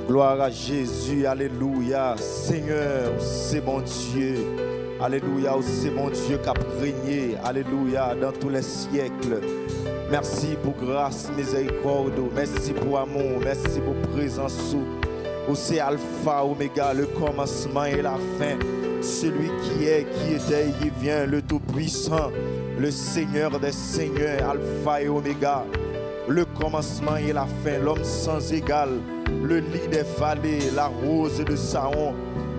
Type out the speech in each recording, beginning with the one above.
Gloire à Jésus, alléluia. Seigneur, c'est mon Dieu. Alléluia, c'est mon Dieu qui a régné. Alléluia, dans tous les siècles. Merci pour grâce, miséricorde. Merci pour amour. Merci pour présence. C'est Alpha, Oméga, le commencement et la fin. Celui qui est, qui était et qui vient, le Tout-Puissant, le Seigneur des Seigneurs, Alpha et Oméga. Le commencement et la fin, l'homme sans égal, le lit des vallées, la rose de Saron,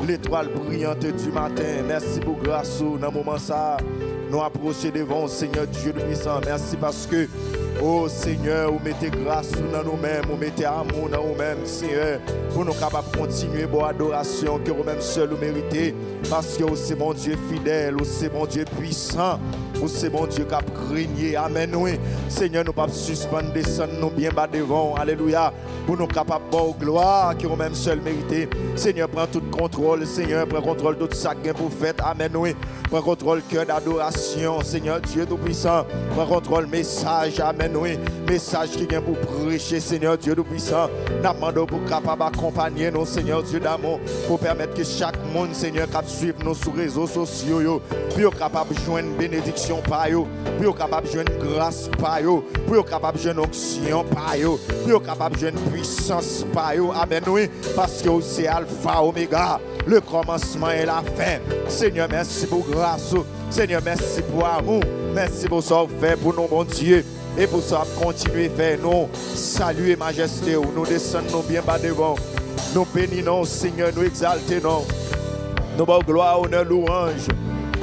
l'étoile brillante du matin. Merci pour grâce dans le moment ça. Nous approcher devant Seigneur Dieu le puissant. Merci parce que, oh Seigneur, vous mettez grâce dans nous-mêmes, vous mettez amour dans nous-mêmes, Seigneur, pour nous capables de continuer pour adoration que vous-mêmes seuls vous méritez. Parce que c'est mon Dieu fidèle, c'est mon Dieu puissant, c'est mon Dieu qui a régné. Amen. Oui. Seigneur, nous ne pouvons pas suspendre, descendre nous bien bas devant. Alléluia. Pour nous capables de gloire que vous-mêmes seuls méritez. Seigneur, prends tout contrôle. Seigneur, prends contrôle de tout ça que vous faites. Amen. Oui. Prends contrôle cœur d'adoration. Seigneur Dieu Tout-Puissant. Prends contrôle message. Amen. Oui. Message qui vient pour prêcher. Seigneur Dieu Tout-Puissant. Nous demandons pour capable accompagner nos Seigneur Dieu d'amour. Pour permettre que chaque monde, Seigneur, capable suivre nous sur les réseaux sociaux. Pour capable de joindre bénédiction par eux. Pour capable de joindre grâce par eux. Pour capable de joindre onction par eux. Pour capable de joindre puissance par eux. Amen. Oui. Parce que c'est Alpha, Oméga. Le commencement et la fin. Seigneur, merci pour grâce. Seigneur, merci pour amour. Merci pour ça fait pour nous, mon Dieu. Et pour ça, continuer à faire nous saluer majesté. Nous descendons bien bas devant. Nous bénissons, Seigneur, nous exaltons. Nous avons gloire, honneur, louange.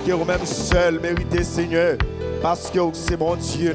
Que vous-même seul méritez, Seigneur. Parce que c'est mon Dieu,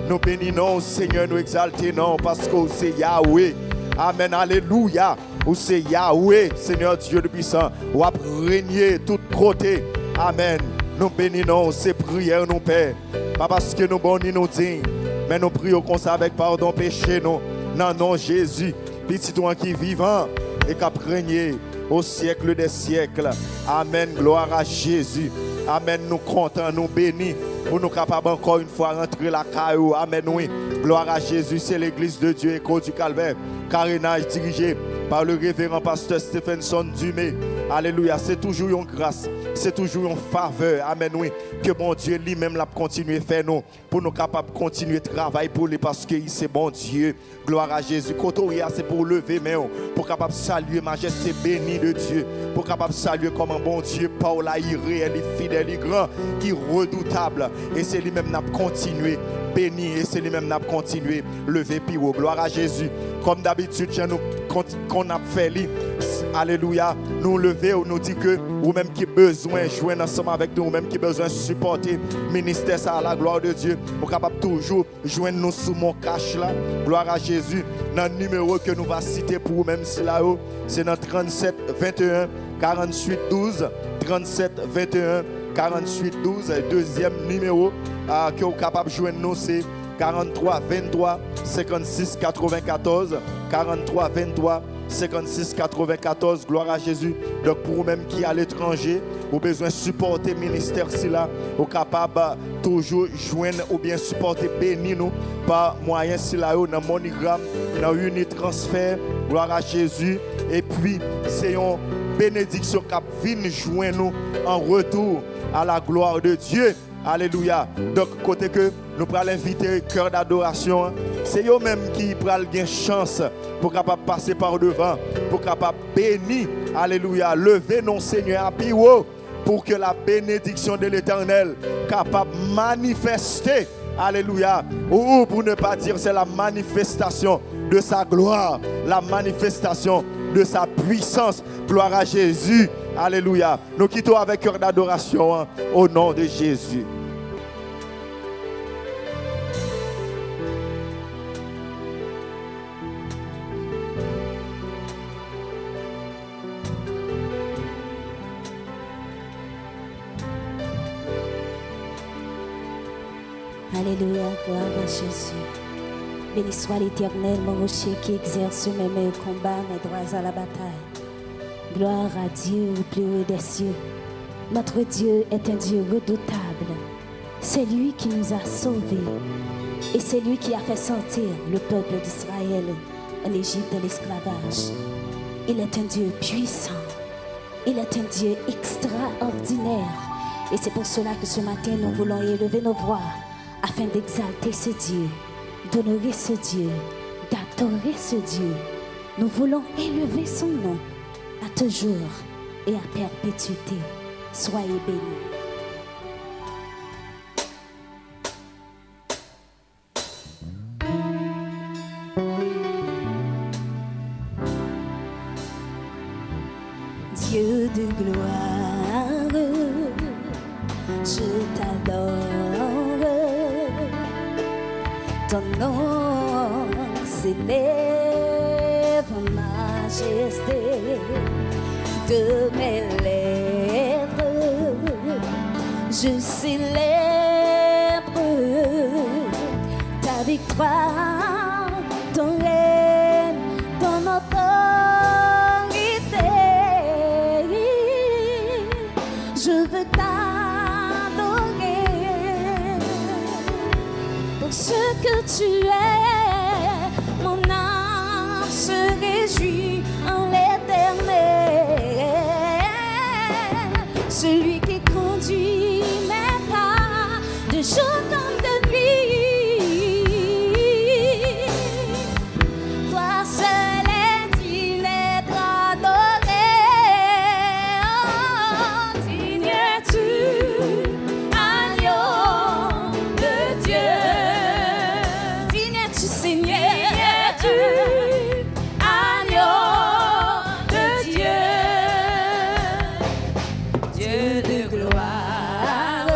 nous bénissons, Seigneur, nous exaltons. Parce que c'est Yahweh. Amen, alléluia. Ou c'est Yahweh, Seigneur Dieu le puissant. Ou a régné tout côté. Amen. Nous bénissons ces prières, nous Père. Pas parce que nous bons nous dignes, mais nous prions comme ça avec pardon péché, nous. Non, non, Jésus, petit toi qui est vivant et qui a régné au siècle des siècles. Amen, gloire à Jésus. Amen, nous comptons, nous bénis. Pour nous capables encore une fois rentrer la caillou. Amen, oui. Gloire à Jésus, c'est l'église de Dieu, Écho du Calvaire. Carénage dirigé par le révérend pasteur Stephenson Dumé. Alléluia, c'est toujours une grâce, c'est toujours une faveur. Amen, oui. Que mon Dieu lui-même l'a continué à faire nous, pour nous capables de continuer de travailler pour lui, parce que c'est bon Dieu. Gloire à Jésus. Kotoria, c'est pour lever main, pour capable saluer majesté bénie de Dieu, pour capable saluer comme un bon Dieu, Paul, il est réel, il est fidèle, il est grand, il est redoutable. Et c'est lui-même qui a continué béni, et c'est lui-même qui a continué lever puis haut. Gloire à Jésus. Comme d'habitude, nous qu'on a fait lui. Alléluia. Nous lever, nous dit que ou même qui besoin joindre ensemble avec nous, ou même qui besoin supporter ministère ça à la gloire de Dieu, pour capable toujours joindre nous sous mon cache là. Gloire à Jésus. Dans le numéro que nous va citer pour vous-même si là-haut, c'est dans 37 21 48 12 37 21 48 12. Deuxième numéro que vous êtes capable de joindre nous, c'est 43 23 56 94 43 23 56 94. Gloire à Jésus. Donc pour vous-même qui est à l'étranger, vous avez besoin de supporter le ministère si là, vous êtes capable toujours joindre ou bien supporter béni nous par moyen si là dans MoneyGram, dans Unitransfert. Gloire à Jésus. Et puis c'est une bénédiction qui vient joindre nous en retour à la gloire de Dieu. Alléluia. Donc, côté que nous pourrons inviter cœur d'adoration, c'est eux-mêmes qui pourront avoir chance pour capable passer par devant, pour capable bénir. Alléluia. Lever nos Seigneur à Pio pour que la bénédiction de l'Éternel capable manifester. Alléluia. Ou pour ne pas dire c'est la manifestation de sa gloire, la manifestation de sa puissance. Gloire à Jésus. Alléluia. Nous quittons avec cœur d'adoration au nom de Jésus. Alléluia, gloire à Jésus. Béni soit l'Éternel, mon rocher qui exerce mes mains au combat, mes droits à la bataille. Gloire à Dieu au plus haut des cieux. Notre Dieu est un Dieu redoutable. C'est lui qui nous a sauvés, Et c'est lui qui a fait sortir le peuple d'Israël en Égypte de l'esclavage. Il est un Dieu puissant. Il est un Dieu extraordinaire. Et c'est pour cela que ce matin, nous voulons élever nos voix afin d'exalter ce Dieu, d'honorer ce Dieu, d'adorer ce Dieu. Nous voulons élever son nom à toujours et à perpétuité. Soyez bénis. Dieu de gloire, je t'adore. Ton nom s'élève en majesté de mes lèvres. Je célèbre ta victoire, ton règne, ton autorité. Je veux t'adorer pour ce que tu es. Mon âme se réjouit en l'Éternel, celui qui conduit mes pas de jour comme de nuit. Toi seul est digne d'être adoré. Oh, digne es-tu, agneau de Dieu. Digne es-tu, Seigneur, agneau de Dieu. Dieu de gloire,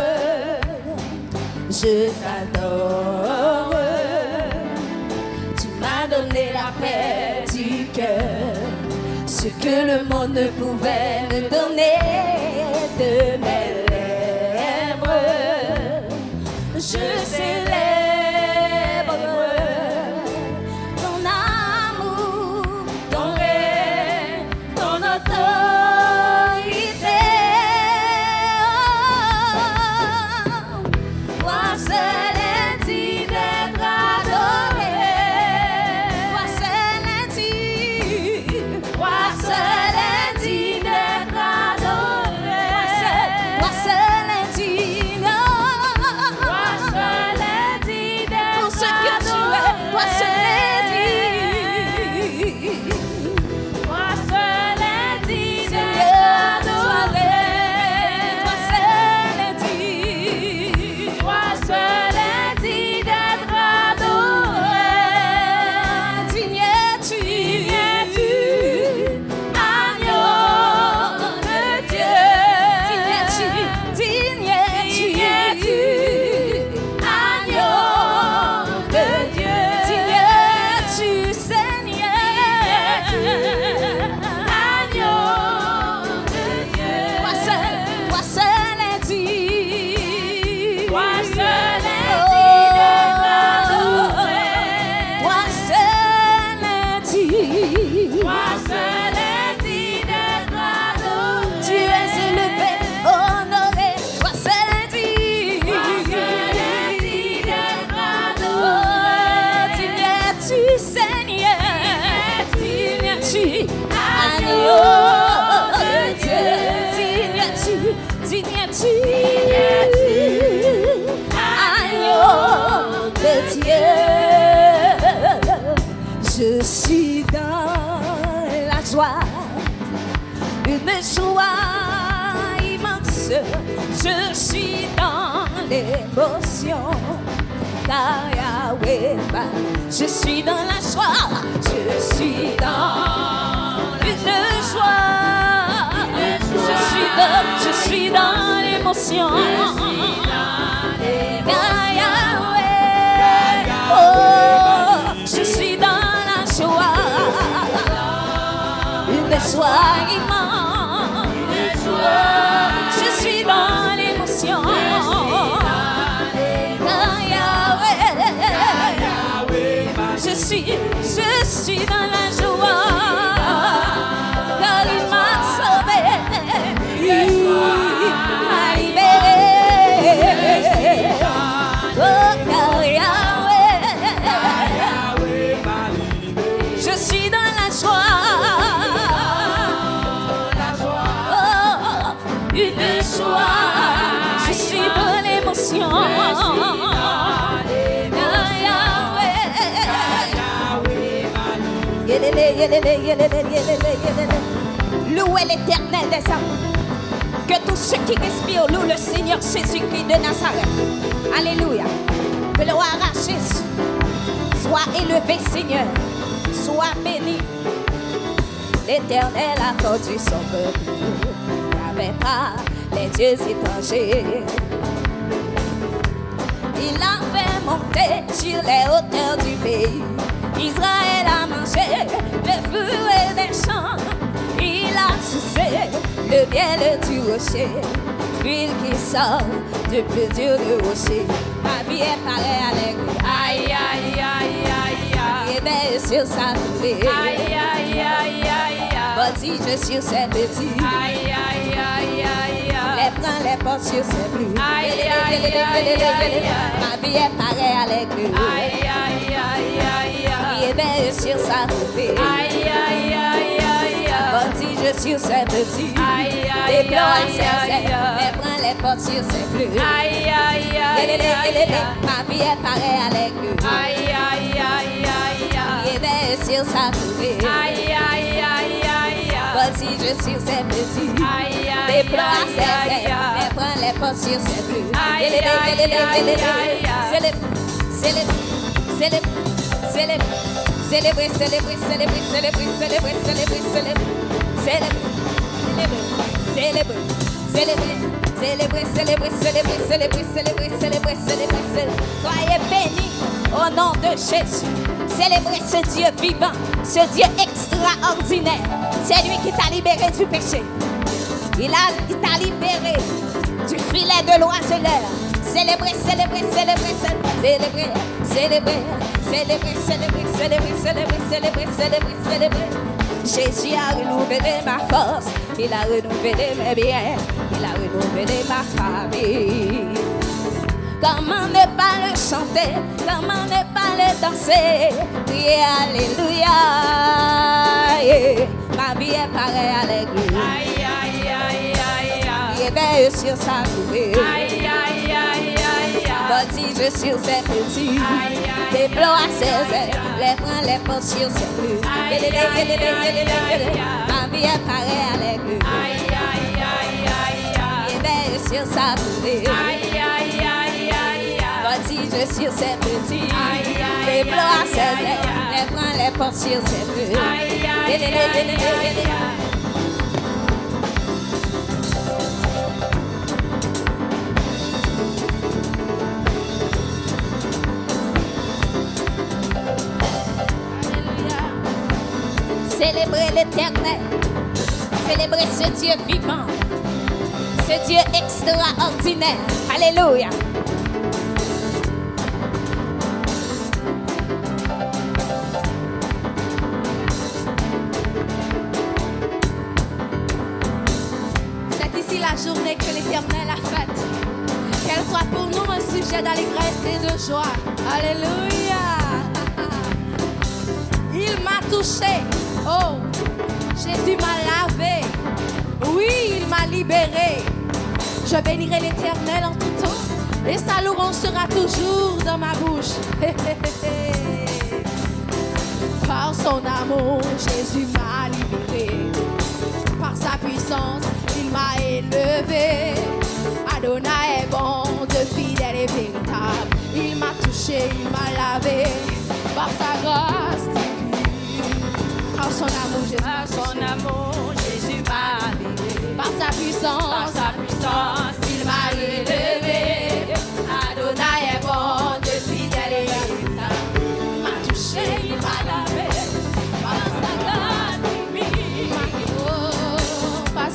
je t'adore. Tu m'as donné la paix du cœur, ce que le monde ne pouvait me donner. De mes lèvres, je célèbre ton amour, ton règne, ton autorité. Toi seul est digne d'être adoré. Toi seul est digne. Toi seul est digne d'être adoré. Toi seul est digne. Toi seul est digne d'être pour ce que tu es. Toi seul est digne. Toi seul est digne d'être adoré. Toi seul est digne. Toi seul est digne d'être adoré. Digne es-tu, agneau de Dieu. Digne es-tu, agneau de Dieu. Digne es-tu, Seigneur, agneau de Dieu. Toi seul est digne. Toi seul est digne d'être adoré. Toi seul est digne. Toi seul est digne d'être adoré. Tu es élevé, honoré. Toi seul est digne. Toi seul est digne d'être adoré. Digne es-tu, Seigneur. Digne es-tu, agneau de Dieu. Digne es-tu, agneau de Dieu. Je suis dans la joie, une joie immense. Je suis dans l'émotion, car Yahweh, je suis dans la joie. Je suis dans une joie. Je suis dans l'émotion. Car Yahweh, oh, je suis dans la joie. Une joie immense. Je suis dans l'émotion. Car Yahweh, je suis dans la joie. Car il m'a sauvé. Il m'a libéré. Oh, car Yahweh, Louez l'Éternel des armes. Que tous ceux qui respirent louent le Seigneur Jésus-Christ de Nazareth. Alléluia. Gloire à Jésus. Sois élevé, Seigneur. Sois béni. L'Éternel a conduit son peuple. Il n'avait pas les dieux étrangers. Il a fait monter sur les hauteurs du pays. Israël a mangé le fruit des champs. Il a sucé le miel du rocher. L'huile qui sort du plus dur du rocher. Ma vie est pareille à l'aigre. Aïe, aïe, aïe, aïe, aïe. Il est sur sa foulée. Aïe, aïe, aïe, aïe, aïe. Vas-y, je suis ses petits. Aïe, aïe, aïe, aïe. Les prends, les portes sur ses plus. Aïe, aïe, aïe, aïe. Ma vie est pareille à l'aigre. Aïe, aïe, aïe, aïe. Il est sur sa foulée. Aïe, aïe, aïe, aïe. Vas-y, je suis ses petits. Aïe, aïe, les plans à ses ailes. Les prends, les portes sur ses plus. Aïe, aïe, aïe, aïe. Ma vie est pareille à l'aigre. Aïe, aïe, aïe, aïe. Il est sur sa foulée. Aïe, aïe, aïe, aïe. Vas-y, je suis ses petits. Aïe, aïe, les plans à ses ailes. Les prends, les portes sur ses plus. Aïe, aïe, aïe, aïe. Célèbre, célèbre, célèbre. Célébrer, célébrer, célébrer, célébrer, célébrer, célébrer, célébrer, célébrer, célébrer, célébrer, célébrer, célébrer, célébrer, célébrer, célébrer, célébrer, célébrer. Soyez bénis au nom de Jésus. Célébrez ce Dieu vivant, ce Dieu extraordinaire. C'est lui qui t'a libéré du péché. Il t'a libéré du filet de l'oiseleur. Célébrer, célébrer, célébrer, célébrer, célébrer, célébrer, célébrer, célébrer, célébrer, célébrer, célébrer, célébrer. Jésus a renouvelé ma force, il a renouvelé mes biens, il a renouvelé ma famille. Comment ne pas le chanter, comment ne pas le danser, prier alléluia. Ma vie est pareille à l'église. Aïe, aïe, aïe, aïe, aïe. Il est sur sa couvée. Aïe, aïe, aïe, aïe. Vas-y, je suis ses petits. Des plans à ses ailes. Les prends, les portes sur ses plus. Ma vie est pareille à l'église. Aïe, aïe, aïe, aïe. Il est sur sa couvée. Aïe, aïe, aïe, aïe. Vas-y, je suis ses petits. Des plans à ses ailes. Les prends, les portes sur ses plus. Aïe, aïe, aïe, aïe. Célébrez l'Éternel, célébrez ce Dieu vivant, ce Dieu extraordinaire. Alléluia. C'est ici la journée que l'Éternel a faite. Qu'elle soit pour nous un sujet d'allégresse et de joie. Alléluia. Il m'a touché. Oh, Jésus m'a lavé. Oui, il m'a libéré. Je bénirai l'Éternel en tout temps et sa louange sera toujours dans ma bouche. Par son amour, Jésus m'a libéré. Par sa puissance, il m'a élevé. Adonai est bon, de fidèle et véritable. Il m'a touché, il m'a lavé. Par sa grâce, par son amour, Jésus m'a libéré. Par sa puissance, il m'a élevé. Adonai est bon, de fidèle et véritable. Il m'a touché, il m'a lavé. Par sa grâce divine. Oh, par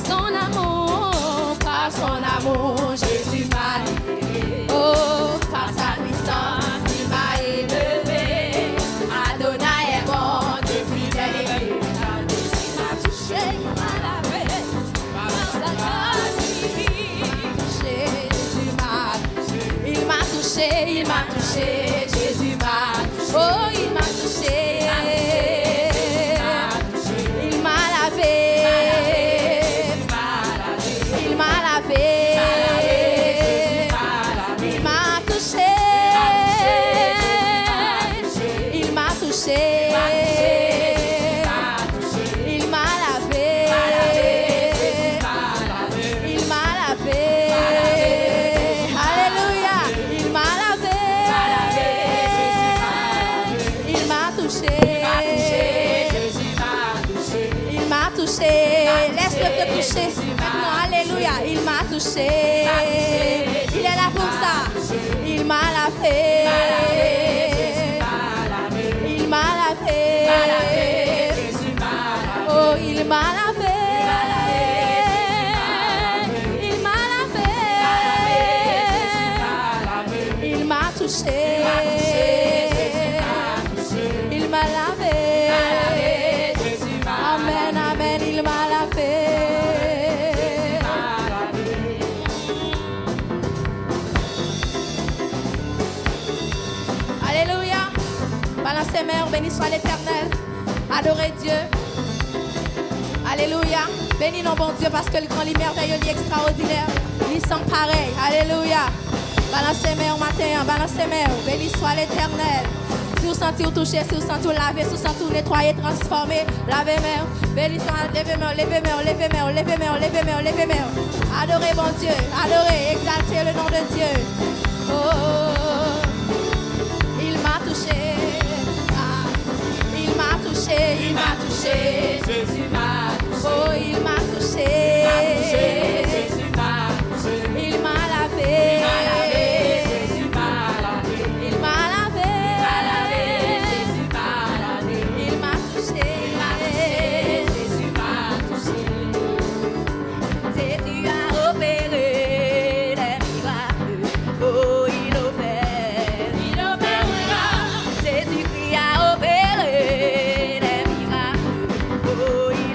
son amour, Jésus m'a libéré. Oh, par sa puissance, il m'a élevé. Adonai est bon, de fidèle et véritable. Il m'a touché, il m'a lavé. Par sa grâce divine. touché. Jésus m'a touché. Il m'a touché. Laisse-le te toucher. Maintenant, alléluia. Il m'a touché. Il est là pour ça. Il m'a lavé. Il m'a lavé. Oh, il m'a lavé. Il m'a lavé. Il m'a touché. Il m'a lavé. Amen, amen, il m'a lavé. Alléluia. Balancez mains, béni soit l'Éternel. Adorez Dieu. Alléluia. Bénis nos bons Dieu parce que le grand, les merveilleux, les extraordinaires, ils sont pareils. Alléluia. Balancez mains au matin, balancez mains. Béni soit l'Éternel. Si vous sentez ou toucher, si vous sentez ou laver, si vous sentez ou nettoyer, transformer, lavez mains. Béni soit, levez mains, levez mains, levez mains, levez mains, levez mains, levez mains. Adorez bon Dieu, adorez, exaltez le nom de Dieu. Oh, il m'a touché. Ah, il m'a touché, il m'a touché. Jésus m'a touché. Oh, il m'a touché. Jésus m'a touché. Il m'a lavé. Jésus m'a lavé. Il m'a lavé. Jésus m'a lavé. Il m'a touché. Jésus m'a touché. Jésus a opéré des miracles. Oh, il opère. Il opérera. Jésus-Christ a opéré des miracles. Oh, il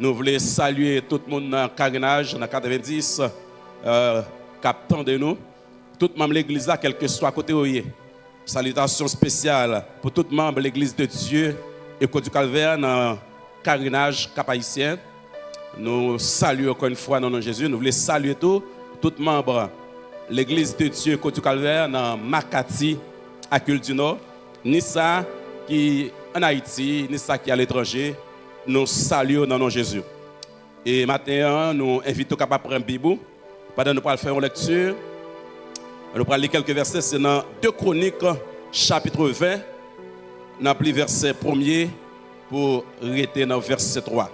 Nous voulons saluer tout le monde dans le carénage, dans 90, captant de nous. Tout membre de l'église là, quel que soit à côté où il est. Salutations spéciales pour tout membre de l'église de Dieu et Côte du Calvaire dans le carénage cap-haïtien. Nous saluons encore une fois dans le nom de Jésus. Nous voulons saluer tout membre de l'église de Dieu Côte du Calvaire dans Makati, à Cul du Nord. Ni ça qui est en Haïti, ni ça qui est à l'étranger. Nous saluons dans le nom de Jésus. Et maintenant, nous invitons à prendre un bibou. Pendant nous allons faire une lecture. Nous allons lire quelques versets. C'est dans 2 Chroniques, chapitre 20. Nous allons lire verset 1er pour arrêter dans verset 3.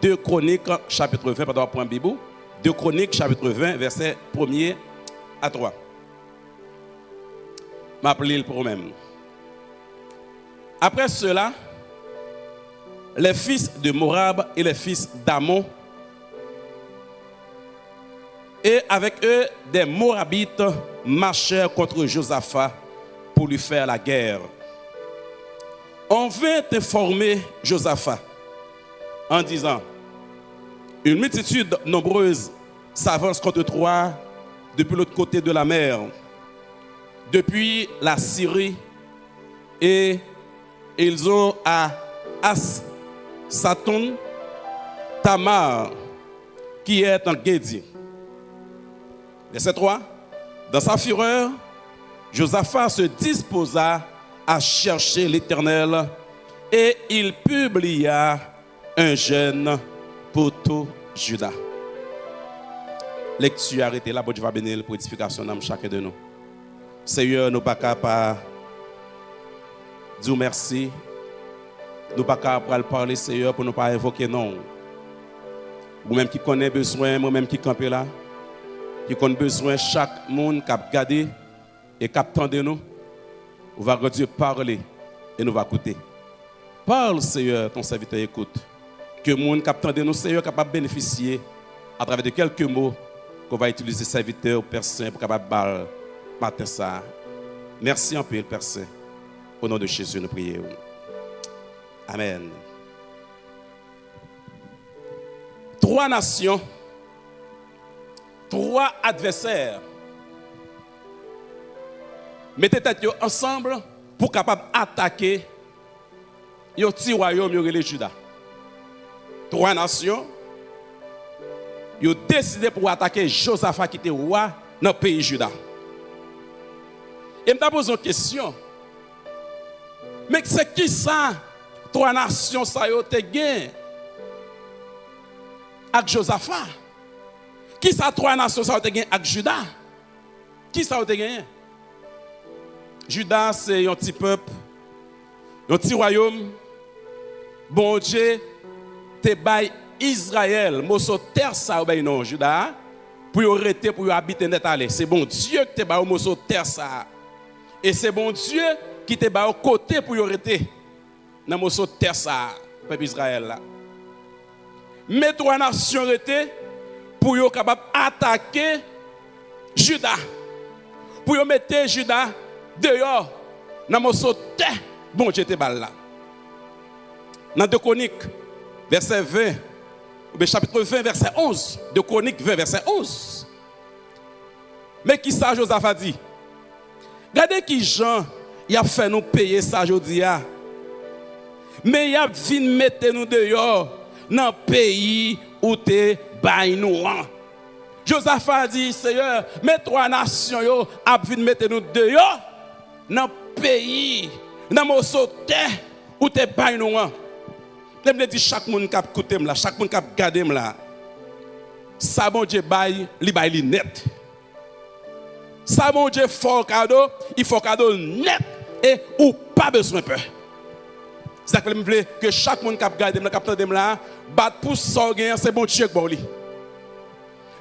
2 Chroniques, chapitre 20, pendant prendre un bibou. 2 Chroniques, chapitre 20, verset 1er à 3. Je vais appeler pour moi-même. Après cela, les fils de Morab et les fils d'Amon, et avec eux des Morabites, marchèrent contre Josaphat pour lui faire la guerre. On vint informer Josaphat en disant: une multitude nombreuse s'avance contre toi depuis l'autre côté de la mer, depuis la Syrie, et ils ont à As-Saton Tamar, qui est en Guédi. Verset 3. Dans sa fureur, Josaphat se disposa à chercher l'Éternel et il publia un jeûne pour tout Juda. Lecture arrêtée là, bon Dieu va bénir pour l'édification de chacun de nous. Seigneur, nous ne sommes pas capables de dire merci. Nous ne sommes pas capables de parler, Seigneur, pour ne pas invoquer non. Vous-même qui connaissez besoin, moi-même qui campe là, qui connaît besoin, chaque monde qui a regardé et qui attend de nous, on va Dieu parler et nous va écouter. Parle, Seigneur, ton serviteur écoute. Que le monde qui attend de nous, Seigneur, capable de bénéficier à travers de quelques mots qu'on va utiliser, serviteur, Père Saint, pour capable de parler matin ça. Merci en peu, Père Saint. Au nom de Jésus, nous prions. Amen. 3 nations, 3 adversaires. Mettez tête ensemble pour capable attaquer un petit royaume, le Juda. 3 nations, ils ont décidé pour attaquer Josaphat qui était roi dans le pays Juda. Et je me pose une question. Mais c'est qui ça? 3 nations, ça y a gagné avec Josaphat. Qui ça 3 nations, ça a gagné avec Juda? Qui ça a gagné? Juda, c'est un petit peuple, un petit royaume. Bon Dieu, te bail Israël, moso terre ça ou non, Juda, pour y arrêter, pour y habiter net aller. C'est bon Dieu qui te bail moso terre ça. Et c'est bon Dieu qui te bail au côté pour y arrêter. Dans moso terre ça, peuple Israël là. Mais 3 nations étaient pour y capable attaquer Juda. Pour y mettre Juda dehors dans moso terre, bon Dieu te bail là. Dans 2 Chroniques, verset 20, ou chapitre 20, verset 11. 2 Chroniques 20, verset 11. Mais qui ça, Josaphat dit? Regardez qui Jean, il a fait nous payer ça aujourd'hui. Mais il a venu mettre nous dehors dans le pays où tu bail nous. Josaphat dit, Seigneur, mes 3 nations yo a venu mettre nous dehors dans le pays, dans le terre où tu bail nous. Je me dis chaque monde qui a écouté là, chaque monde qui a regardé là, ça bon Dieu bail, li net. Ça bon Dieu fort cadeau, il faut cadeau net et ou pas besoin peur. C'est ça que je veux que chaque monde qui a regardé là, qui a entendu là, bat pour ça gain, c'est bon Dieu qui bon li.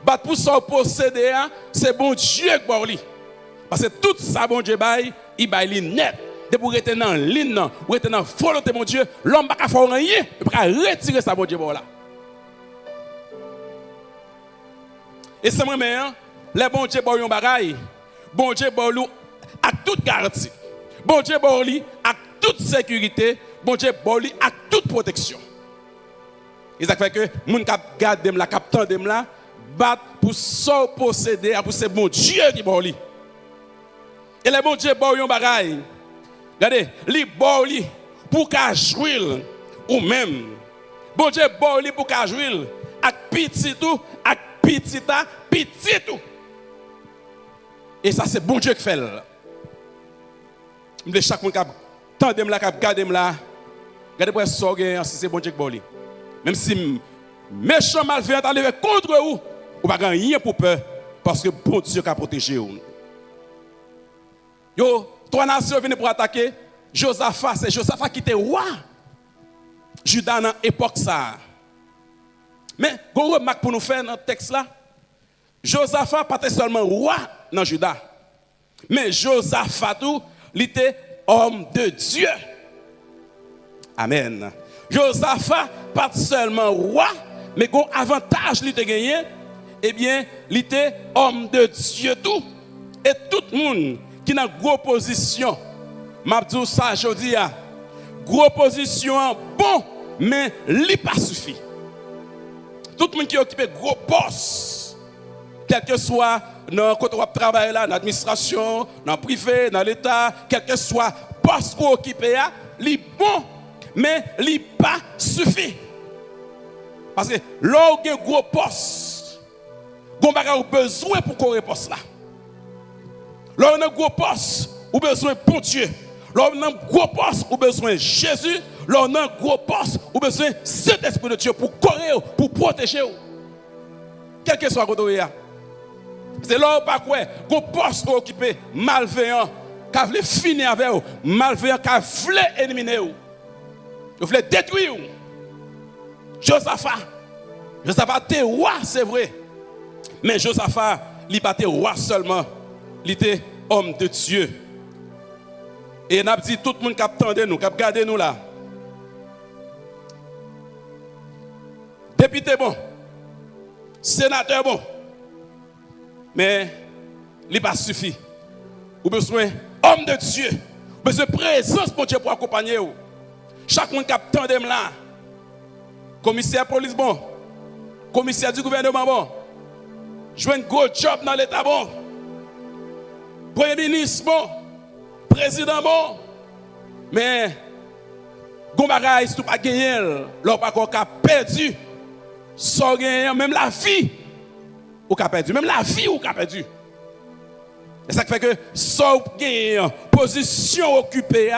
Bat pour ça posséder, c'est bon Dieu qui bon li. Parce que tout ça bon Dieu bail, il bail net. De pour rester dans l'île, ou rester dans la volonté de mon Dieu, l'homme ne peut pas faire rien, il peut retirer ça, mon Dieu. Et c'est moi-même, les bon Dieu, bon bagaille, bon Dieu, bon à toute garantie, bon Dieu, bon à toute sécurité, bon Dieu, bon à toute protection. Et ça fait que moun k'ap gade la, k'ap tande la, bat pour son posséder, pour c'est bon Dieu qui bon li. Et le bon Dieu bon yon bagay. Regardez, li bon li pour qu'a jouir ou même. Bon Dieu bon li pour qu'a jouir ak petit tout, ak petita, petit tout. Et ça c'est bon Dieu qui fait. M'de chaque monde k'ap tande la, k'ap gade la. Regardez pour ça si c'est bon Dieu qui bon li. Même si méchant malveillant arrivé contre vous, vous n'avez rien pour peur parce que bon Dieu a protégé vous. Yo, trois nations viennent pour attaquer Josaphat, c'est Josaphat qui était roi. Juda dans l'époque ça. Mais vous remarque pour nous faire dans le texte là, Josaphat pas seulement roi dans Juda, mais Josaphat tout, il était homme de Dieu. Amen. Josaphat pas seulement roi, mais un avantage qu'il a gagné, eh bien, il était homme de Dieu tout. Et tout le monde qui est en grosse position, m'a dit ça aujourd'hui, grosse position bon, mais il pas suffit. Tout le monde qui occupe gros poste, quel que soit dans côté où travaille là, dans l'administration, dans le privé, dans l'État, quel que soit poste qu'on occupe, il est bon, mais il n'est pas suffit. Parce que là où il y a un gros poste, on a besoin pour qu'on poste là. Là où on a un gros poste, on a besoin de bon Dieu. Là où on a un gros poste, on a besoin de Jésus. Là où on a un gros poste, on a besoin de cet esprit de Dieu pour courir, pour protéger. Quel que soit le côté. C'est là où pas quoi, un poste occupé, malveillant, qui voulait finir avec vous, malveillant, qui voulait éliminer vous. Vous voulez détruire. Josaphat était roi, c'est vrai. Mais Josaphat, il n'était pas roi seulement. Il était homme de Dieu. Et il a dit tout le monde qui attend nous, qui a regardé nous là. Député bon. Sénateur bon. Mais il n'est pas suffi. Vous avez besoin d'homme de Dieu. Vous avez besoin de présence pour Dieu pour accompagner vous. Chaque monde qui attend là. Commissaire police bon. Commissaire du gouvernement bon. Jouer un gros job dans l'État bon. Premier ministre bon. Président bon. Mais Gombagaï, si tu n'as pas gagné, l'on pas encore perdu. Sans gagner, même la vie, ou qu'a perdu. Même la vie, ou qu'a perdu. Et ça fait que sans gagner, position occupée,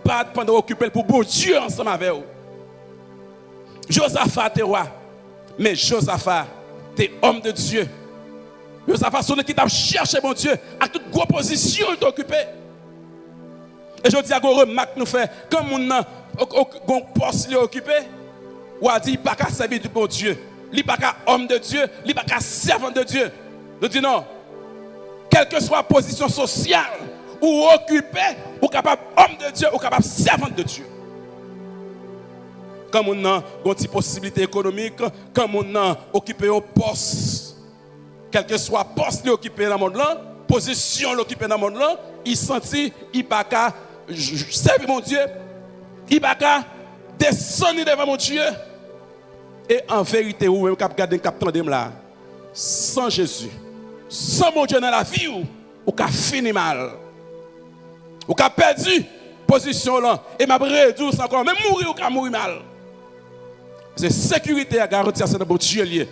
battre pendant occupé pour bon Dieu ensemble avec vous. Josaphat était roi, mais Josaphat était homme de Dieu. Josaphat, c'est qui t'a cherché mon Dieu, à toute grosse position il occupé. Et je dis à vous, remarque nous fait, comme on a un poste occupé, ou a dit, il n'y a pas qu'à servir du bon Dieu. Il n'y a pas qu'à homme de Dieu, il n'y a pas qu'à servant de Dieu. Nous disons non. Quelle que soit la position sociale ou occupée, ou capable homme de Dieu, ou capable servant de Dieu. Comme on a une possibilité économique, comme on a occupé un poste, quel que soit le poste occupé dans le monde là, position occupée dans le monde là, il sentit, il n'y a pas qu'à servir mon Dieu, il n'y a pas qu'à descendre devant mon Dieu. Et en vérité, vous même cap garder cap tandem là, sans Jésus, sans mon Dieu dans la vie, ou qu'a fini mal, ou qu'a perdu position là, et m'a réduit encore, même mourir ou qu'a mourir mal. C'est sécurité à garantir c'est bon Dieu lié.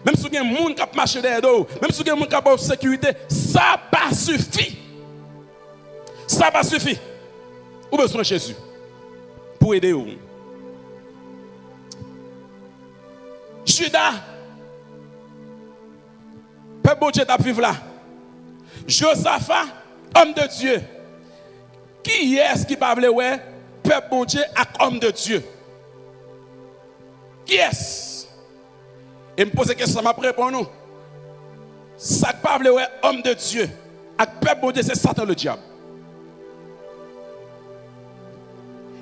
Même si il y a des gens qui marchent derrière nous, même si il y a des gens qui ont sécurité, ça pas suffit. Ça pas suffit. Ou besoin de Jésus pour aider vous. Judas, peuple bon Dieu t'a vivre là. Josaphat, homme de Dieu. Qui est-ce qui parle ouais, peuple bon Dieu avec homme de Dieu? Qui est-ce? Et me pose la question, m'a répondre nous. Ça parle ouais, homme de Dieu. Avec peuple bon Dieu, c'est Satan le diable.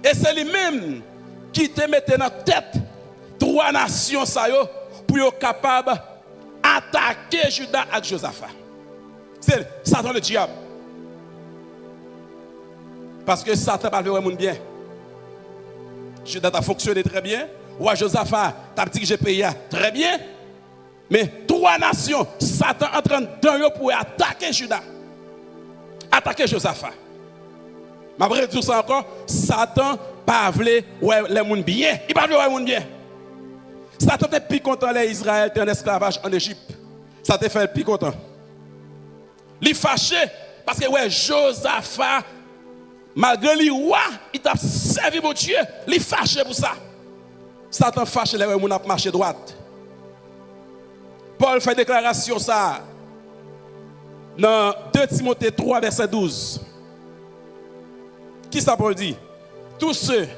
Et c'est lui-même qui te mette dans la tête trois nations pour être capable d'attaquer Judas avec Josaphat. C'est Satan le diable. Parce que Satan parle vraiment bien. Judas a fonctionné très bien. Roi Josaphat, t'as dit que j'ai payé très bien. Mais 3 nations, Satan en train de pour attaquer Juda. Attaquer Josaphat. Ma vraie dire ça encore, Satan pas voulu ouais les moun bien. Il pas voulu ouais moun bien. Satan était plus content les Israël étaient en esclavage en Égypte. Ça te fait plus content. Il fâché parce que ouais Josaphat malgré lui roi, il t'a servi mon Dieu, il fâché pour ça. Satan fâché les moun a marché droite. Paul fait déclaration ça dans 2 Timothée 3 verset 12. Qui ça Paul dit? Tous ceux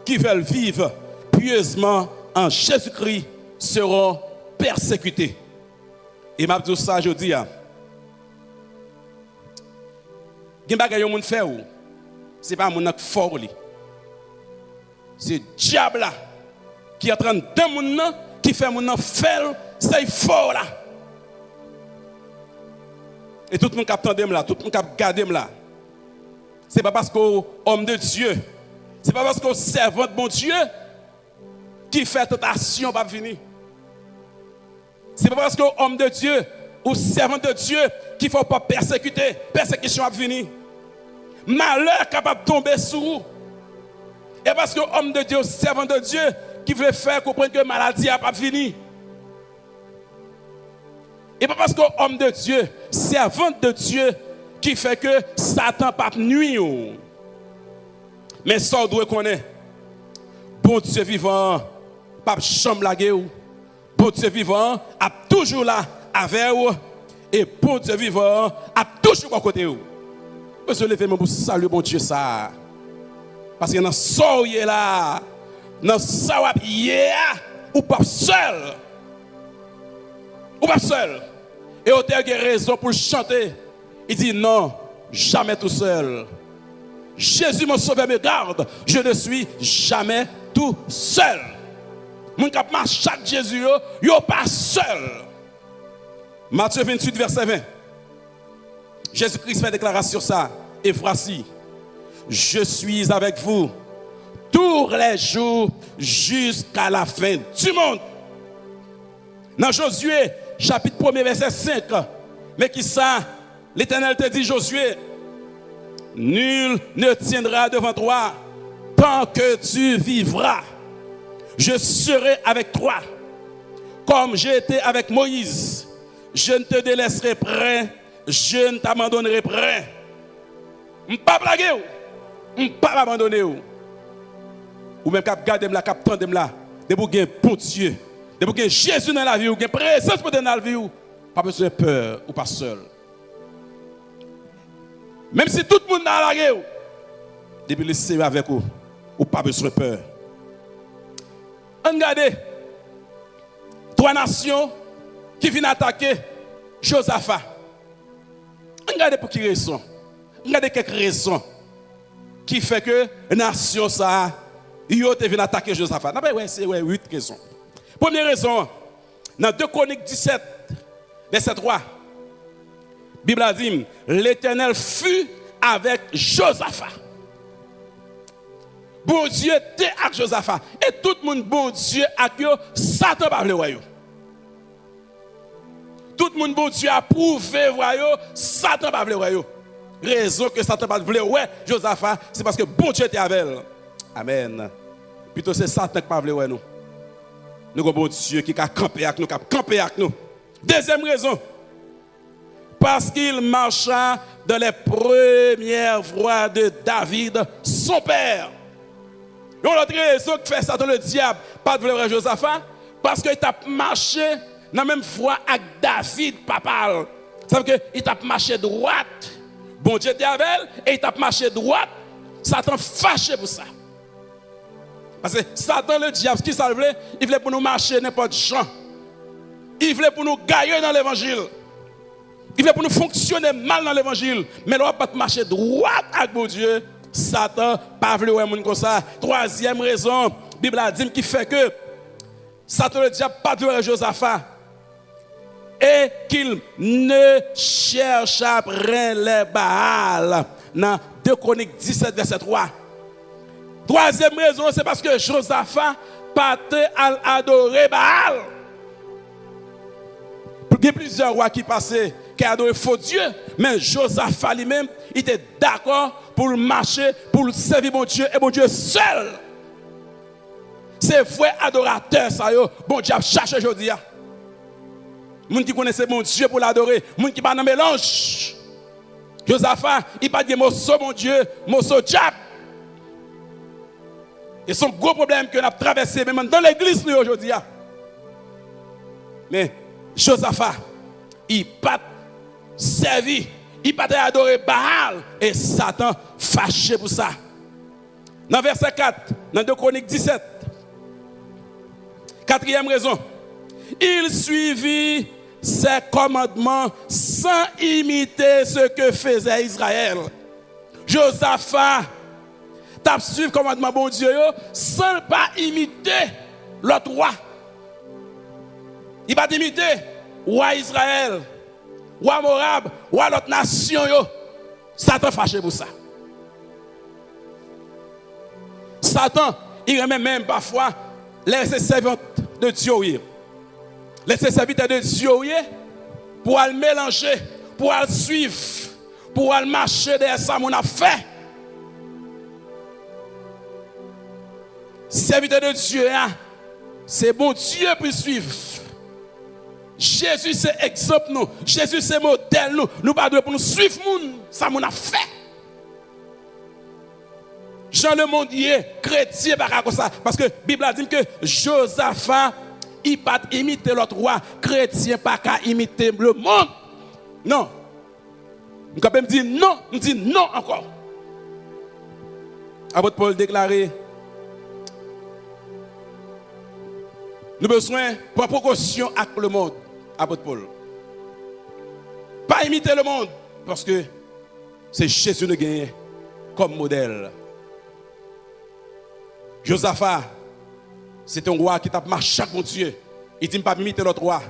qui veulent vivre pieusement en Jésus-Christ seront persécutés. Et m'a dit ça je dis gen bagay yo moun fè ou c'est pas moun qui fort li. C'est diable là qui est en train de moun nan qui fait moun nan faire c'est fort là. Et tout le monde qui attendait là, tout le monde qui regardait là. C'est pas parce qu'au homme de Dieu, c'est pas parce qu'au servant de bon Dieu qui fait tentation pas venir. C'est pas parce qu'au homme de Dieu ou servant de Dieu qu'il faut pas persécuter, persécution va venir. Malheur capable de tomber sur vous. Et parce que homme de Dieu, servant de Dieu qui veut faire comprendre que maladie a pas venir. Et pas parce que homme de Dieu, servant de Dieu qui fait que Satan pas nuit. Mais ça doit connaître. Bon Dieu vivant, pas chambre la guerre. Bon Dieu vivant a toujours là avec vous. Et bon Dieu vivant a toujours à côté vous. Monsieur levez moi pour saluer bon Dieu ça. Parce que dans ça là, dans ça ou pas seul. Ou pas seul. Et au terre a raison pour chanter. Il dit non, jamais tout seul. Jésus mon sauveur me garde, je ne suis jamais tout seul. Mon cap marche chaque Jésus yo pas seul. Matthieu 28 verset 20. Jésus-Christ fait déclaration ça et voici je suis avec vous tous les jours jusqu'à la fin du monde. Dans Josué chapitre 1 verset 5, mais qui ça l'Éternel te dit Josué, nul ne tiendra devant toi tant que tu vivras. Je serai avec toi comme j'ai été avec Moïse. Je ne te délaisserai près, je ne t'abandonnerai près. Je ne vais pas blaguer, je ne vais pas abandonner. Ou même cap garder là, cap tendre là, de pour gagner bon Dieu, de pour gagner Jésus dans la vie, ou gagner présence dans la vie, pas besoin de peur ou pas seul. Même si tout le monde dans la guerre, depuis le Seigneur avec vous, ou pas besoin de peur. Regardez, 3 nations qui viennent attaquer Josaphat. Regardez pour qui raison. Regardez quelques raisons qui fait que la nation ça, ils viennent attaquer Josaphat. C'est 8 raisons. Première raison, dans 2 Chroniques 17, verset 3, la Bible a dit, l'Éternel fut avec Josaphat. Bon Dieu était avec Josaphat. Et tout le monde, bon Dieu, avec eux, Satan pas le royaume. Tout le monde, bon Dieu, a prouvé, voyons, Satan pas le royaume. Raison que Satan pas le ouais, Josaphat, c'est parce que bon Dieu était avec elle. Amen. Plutôt c'est Satan qui pas le ouais nous. Nous avons bon Dieu qui a campé avec nous, qui a campé avec nous. Deuxième raison. Parce qu'il marcha dans les premières voies de David, son père. Et l'autre raison qui fait ça dans le diable, pas de vrai Josaphat, parce qu'il a marché dans la même voie avec David, papa. Ça veut dire qu'il a marché droite. Bon Dieu était avec elle, et il a marché droite. Satan fâché pour ça. Parce que Satan, le diable, ce qu'il voulait, il voulait pour nous marcher n'importe gens. Il voulait pour nous gagner dans l'évangile. Il veut pour nous fonctionner mal dans l'évangile. Mais nous ne pas marcher droit avec mon Dieu. Satan, pas voulu ouais comme ça. Troisième raison, la Bible a dit qui fait que Satan le diable pas de Josaphat. Et qu'il ne cherche après les Baals. Dans 2 Chroniques 17, verset 3. Troisième raison, c'est parce que Josaphat pas adorer Baal. Il y a plusieurs rois qui passaient, qui adoraient faux Dieu, mais Josaphat lui-même, il était d'accord pour marcher, pour servir mon Dieu et mon Dieu seul. C'est vrai adorateur, ça yo, bon Dieu a cherché aujourd'hui. Les gens qui connaissent mon Dieu pour l'adorer, les gens qui pas dans mélange. Josaphat, il pas dit mon Dieu, mon diable. Et son gros problème que nous avons traversé, même dans l'église aujourd'hui. Mais Josaphat, il pas servi, il pas adoré Baal et Satan fâché pour ça. Dans verset 4, dans 2 Chroniques 17, quatrième raison, il suivit ses commandements sans imiter ce que faisait Israël. Josaphat t'a suivi le commandement bon Dieu sans pas imiter l'autre roi. Il va imiter roi Israël, roi Moab, roi l'autre nation. Satan fâché pour ça. Satan, il remet même parfois les servantes de Dieu. Les serviteurs de Dieu pour le mélanger, pour le suivre, pour le marcher derrière ça, mon affaire. Serviteur de Dieu, c'est bon Dieu pour suivre. Jésus c'est exemple nous. Jésus c'est modèle nous. Nous pas pour nous suivre ça mon affaire. Jean le Mondier, chrétien par ça parce que la Bible a dit que Josaphat il pas imiter l'autre roi, chrétien pas qu'à imiter le monde. Non. Nous quand même dit non, nous dit non encore. Apôtre Paul déclaré nous avons besoin de prendre précaution avec le monde, apôtre Paul. Pas imiter le monde, parce que c'est Jésus qui gagne comme modèle. Josaphat, c'est un roi qui t'a marché avec mon Dieu. Il dit pas imiter l'autre roi.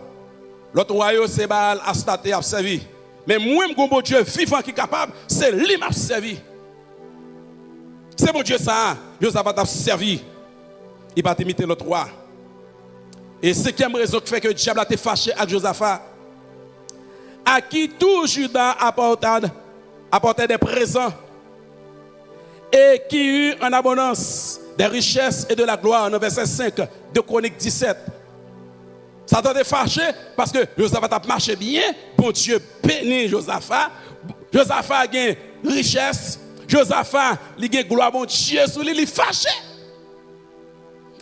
L'autre roi, c'est Baal, Astarté, a servi. Mais moi, mon Dieu vivant qui est capable, c'est lui qui m'a servi. C'est mon Dieu ça. Josaphat t'a servi. Il va imiter l'autre roi. Et cinquième raison qui fait que le diable a été fâché avec Josaphat, à qui tout Judas apportait des présents et qui eut en abondance des richesses et de la gloire, dans verset 5 de Chroniques 17. Satan était fâché parce que Josaphat a marché bien, bon Dieu bénit Josaphat. Josaphat a gagné richesse, Josaphat a gagné gloire, bon Dieu sur lui, il est fâché.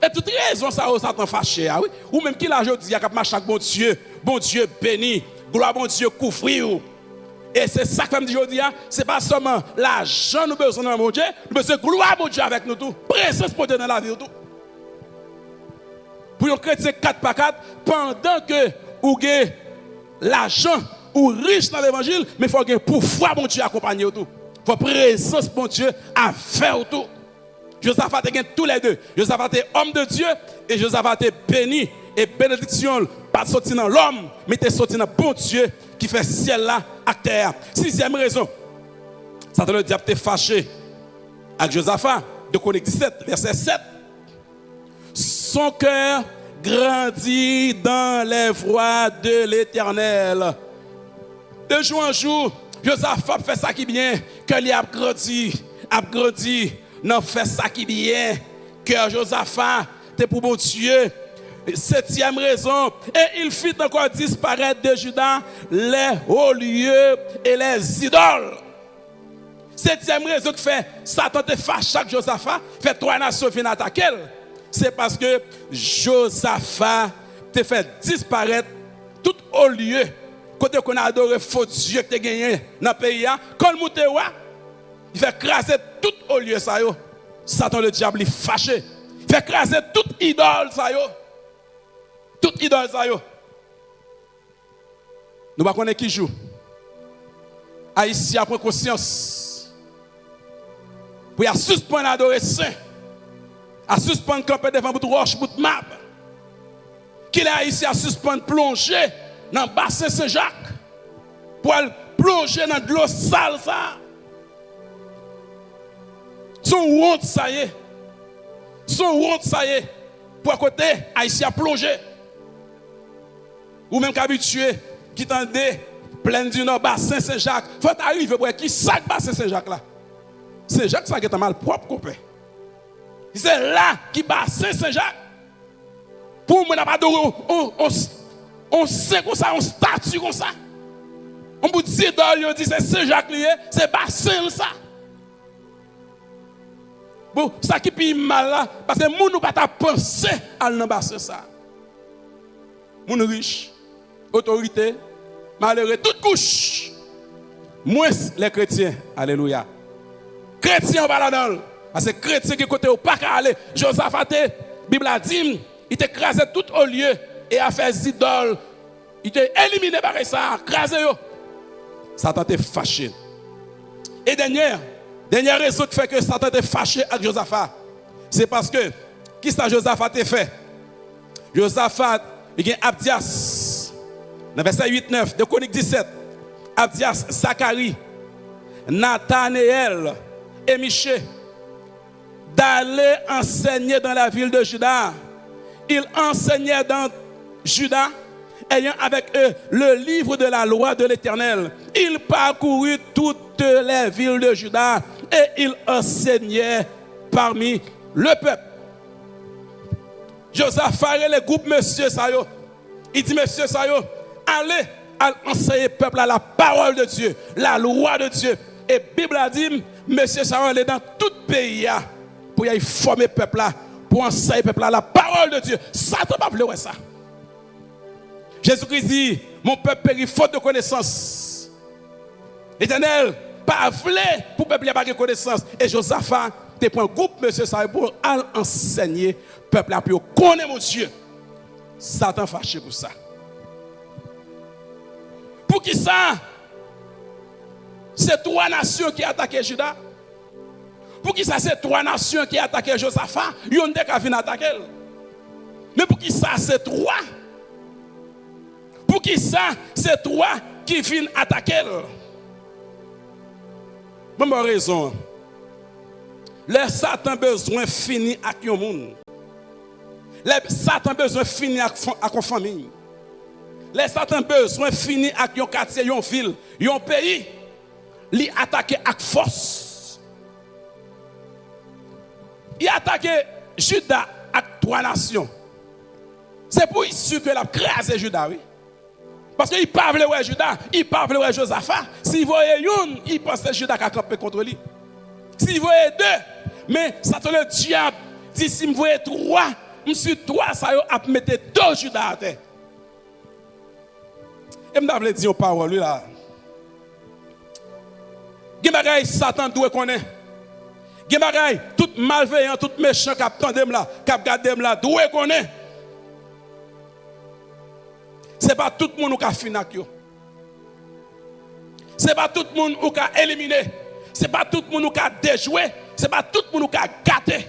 Et toute raison, ça, Satan fâché. Oui? Ou même qui l'a dit, il y a marché avec bon Dieu béni, gloire, bon Dieu couvrir. Et c'est ça que je dis aujourd'hui, ce n'est pas seulement l'argent nous besoin dans mon Dieu, nous besoin de gloire, mon Dieu avec nous tout, présence pour Dieu dans la vie tout. Pour un chrétien 4 par 4, pendant que vous avez l'argent ou riche dans l'évangile, mais il faut que pouvoir, mon Dieu, accompagner tout. Il faut présence, mon Dieu, à faire tout. Josaphat a tous les deux. Josaphat est homme de Dieu et Josaphat est béni. Et bénédiction, pas sorti dans l'homme, mais t'es sorti dans bon Dieu qui fait ciel là à terre. Sixième raison, Satan le diable était fâché avec Josaphat, de Chroniques 17, verset 7. Son cœur grandit dans les voies de l'Éternel. De jour en jour, Josaphat fait ça qui bien, que lui a grandi. Non, fait ça qui bien, que Josaphat, t'es pour mon Dieu. Septième raison, et il fit encore disparaître de Juda les hauts lieux et les idoles. Septième raison qui fait Satan te fâche avec Josaphat, fait 3 nations viennent attaquer. C'est parce que Josaphat te fait disparaître tout haut lieu. Côté qu'on a adoré faux Dieu que tu gagné dans le pays, quand le moutewa, il fait craser tout haut lieu ça yo. Satan le diable il fâché. Il fait craser toute idole ça yo. Toute idole ça yo. Nous ne connaissons pas qui joue. Haïtien prend conscience. Pour y suspendre l'adoration. À suspendre camper devant votre roche, votre map. Qu'il est haïtien à suspendre plonger dans le bassin Saint-Jacques. Pour plonger dans de l'eau sale ça. Son honte ça y est. Son honte ça y est. pour côté, Haïtien a plongé. Ou même qu'habitué, qui tendait, plein du nord, bassin Saint-Jacques. Faut arriver pour qui sac bassin Saint-Jacques là. Saint-Jacques, ça qui est mal propre, copain. C'est là qui bassin Saint-Jacques. Pour moi, on sait comme ça, on statue comme ça. On peut dire, on dit c'est Saint-Jacques lié, c'est bassin ça. Bon, ça qui est mal là, parce que nous ne pas penser à l'ambassade ça. Moun riche, autorité, malheureux, toute couche. Moins les chrétiens, alléluia. Chrétiens va là-dedans. Parce que chrétiens qui côté au pas qu'à aller. Josaphat, Bible a dit, il t'a écrasé tout au lieu et a fait idoles. Il t'a éliminé par ça, écrasé yo. Satan t'est fâché. Et dernière raison qui fait que Satan était fâché avec Josaphat, c'est parce que, qui ça Josaphat a fait? Josaphat, il y a Abdias, dans verset 8-9 de Chronique 17, Abdias, Zacharie, Nathanaël et Michée, d'aller enseigner dans la ville de Juda. Ils enseignaient dans Juda, ayant avec eux le livre de la loi de l'Éternel. Ils parcoururent toutes les villes de Juda et ils enseignaient parmi le peuple. Josaphat et le groupe Monsieur Sayo, il dit Monsieur Sayo, allez enseigner le peuple à la parole de Dieu, la loi de Dieu. Et la Bible a dit, Monsieur Sayo, il est dans tout pays pour y former le peuple là, pour enseigner le peuple là, la parole de Dieu. Satan va vouloir ça. Jésus-Christ dit, mon peuple périt faute de connaissance. L'Éternel, pas voulait pour le peuple n'a pas de connaissance. Et Josaphat, tu prends un groupe, monsieur Saïd, pour enseigner le peuple là, pour connaître mon Dieu. Satan fâché pour ça. Pour qui ça? C'est trois nations qui attaquent Juda. Pour qui ça, c'est trois nations qui attaquent Josaphat? Ils ont des qui viennent attaquer. Mais pour qui ça, c'est trois? Pour qui ça, c'est toi qui viens attaquer. Bonne raison. Le Satan besoin fini avec un monde. Le Satan besoin fini avec une famille. Le Satan besoin fini avec un quartier, une ville, un pays. Il attaque avec force. Il attaque Juda avec trois nations. C'est pour sûr que la crase Juda, oui. Parce qu'il parle de Juda, il parle de Josaphat. S'il voyait une, il pense que Juda qui a campé contre lui. S'il voyait deux, mais Satan le diable dit si vous voyez trois, monsieur trois, ça a mettre deux Juda à terre. Et je vais dire une parole là. Gimagay Satan doit connaître. Gimagay tout malveillant, tout méchant qui attendait là, qui regardé là, doit connaître. Ce n'est pas tout le monde qui a fini avec eux. Ce n'est pas tout le monde qui a éliminé. Ce n'est pas tout le monde qui a déjoué. Ce n'est pas tout le monde qui a gâté.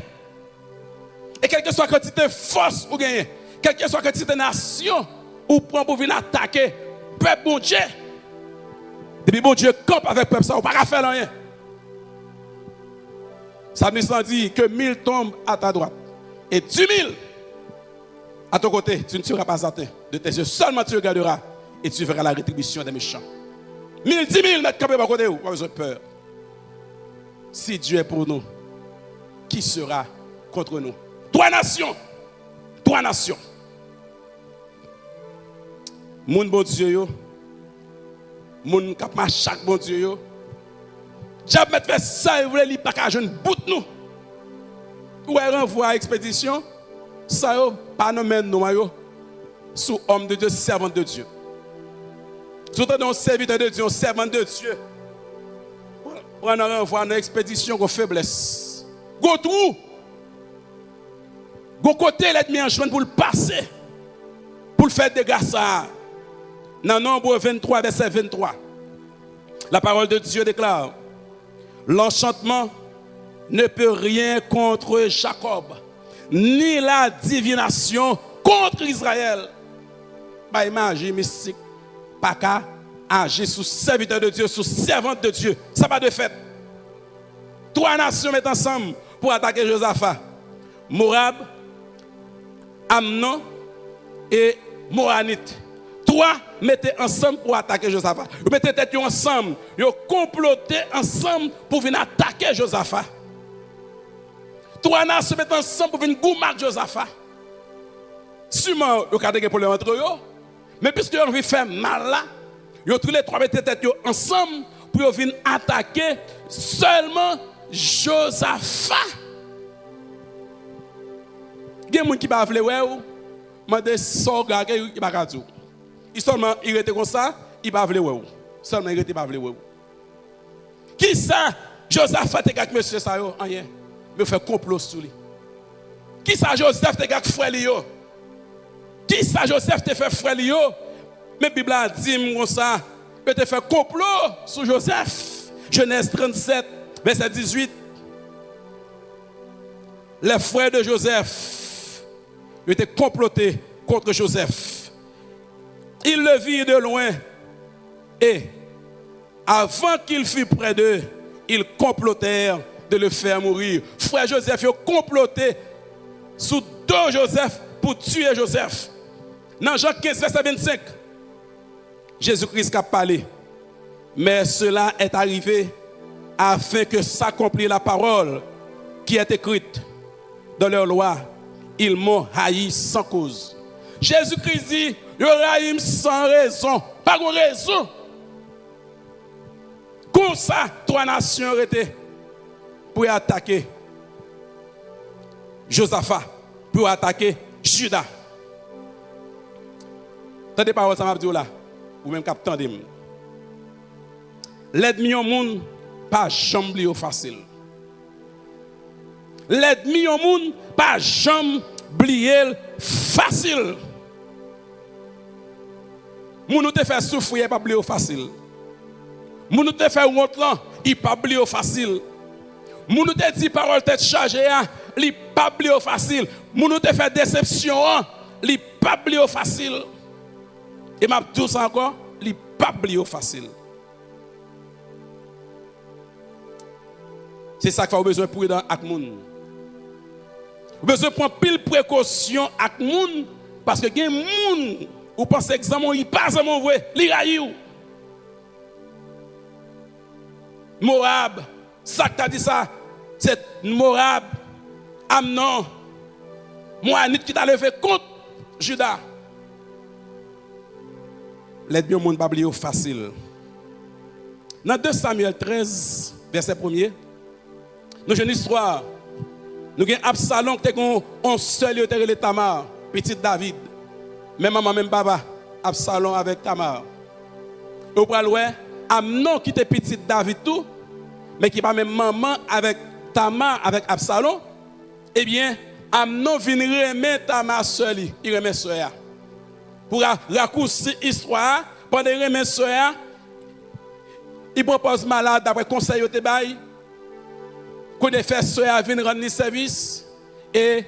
Et quelle que soit la quantité de force ou gagner, quelle que soit la quantité de nation ou prend pour venir attaquer, peuple bon Dieu. Depuis bon Dieu campe avec le peuple, ça, on ne peut pas faire rien. Ça me dit que 1000 tombent à ta droite et 10 000 à ton côté, tu ne seras pas atteint. De tes yeux seulement tu regarderas et tu verras la rétribution des méchants. 1000, 10 000 mètres campés par côté, pas besoin de peur. Si Dieu est pour nous, qui sera contre nous? Trois nations. Trois nations. Moun bon Dieu yo. Moun kap ma chaque bon Dieu yo. Diable met fait ça, il voulait li pas ka jeune bout nous. Ou elle renvoie à expédition. Ça yo pas nous mène nous yo sous homme de Dieu, servant de Dieu. Tout un serviteur de Dieu, servant de Dieu. On renvoie dans expédition qu'on faiblesse. Go trou. Go côté l'ennemi en chemin pour le passer. Pour le faire dégâts ça. Dans Nombre 23 verset 23. La parole de Dieu déclare: l'enchantement ne peut rien contre Jacob, ni la divination contre Israël. Bah, magie mystique, pas qu'à agir sous serviteur de Dieu, sous servante de Dieu. Ça va de fait. Trois nations mettent ensemble pour attaquer Josaphat. Moab, Amnon et Moanite. Trois mettez ensemble pour attaquer Josaphat. Vous mettez tête ensemble. Vous complotez ensemble pour venir attaquer Josaphat. Trois nations se mettent ensemble pour venir goumarder Josaphat. Sûrement, vous avez des problèmes entre eux. Mais puisque vous avez fait mal là, vous tous les trois mettez tête ensemble pour venir attaquer seulement Josaphat. Il y a des gens qui ne veulent pas vous. Mandez son gars qui ne veut pas dire. Seulement, il était comme ça, il ne veut pas vous. Seulement, il était pas vous. Qui ça? Josaphat est avec monsieur ça yo, rien. Mais fait complot sur lui. Qui ça Joseph te avec frère yo? Qui ça Joseph te fait frère yo? Mais la Bible a dit comme ça, il te fait complot sur Joseph. Genèse 37, verset 18. Les frères de Joseph étaient complotés contre Joseph. Ils le virent de loin et avant qu'il fût près d'eux, ils complotèrent de le faire mourir. Frère Joseph a comploté sous dos Joseph pour tuer Joseph. Dans Jean 15, verset 25, Jésus-Christ a parlé. Mais cela est arrivé afin que s'accomplisse la parole qui est écrite dans leur loi. Ils m'ont haï sans cause. Jésus-Christ dit, ils haïm sans raison, pas de raison. Comme ça, trois nations étaient pour attaquer Josaphat, pour attaquer Juda. Tendez pas ça m'a dit là, ou même cap tendez. L'ennemi au monde pas jamais facile. L'ennemi au monde pas jamais facile. Moun nou te fait souffrir pas oublier facile. Moun nou te fait honte là, il pas oublier facile. Moun nou te dit parole tête chargée, il pas oublier facile. Moun nou te fait déception, il pas oublier facile. Et m'a tout ça encore, il pas oublier facile. C'est ça qu'il faut besoin de prudent avec moun. Vous besoin de prendre pile précaution avec moun parce que gen moun ou pensez examen il pas examen vrai, li raïou. Moab, ça t'a dit ça, c'est Moab, Amnon, Moanite qui t'a levé contre Juda. L'ennemi au monde pas oublier facile. Dans 2 Samuel 13, verset 1er, nous avons une histoire. Nous avons Absalom qui était un seul de Tamar, petit David. Même maman, même papa, Absalom avec Tamar. Et vous voyez, Amnon qui était petit David tout, mais qui pas même maman avec Tamar, avec Absalom. Eh bien, Amnon vient remettre Tamar seul, il remet soeur. Pour raccourcir l'histoire, pendant qu'il remet soeur, il propose malade d'après conseil au Tebaï. Qu'on ait fait soeur venir rendre service et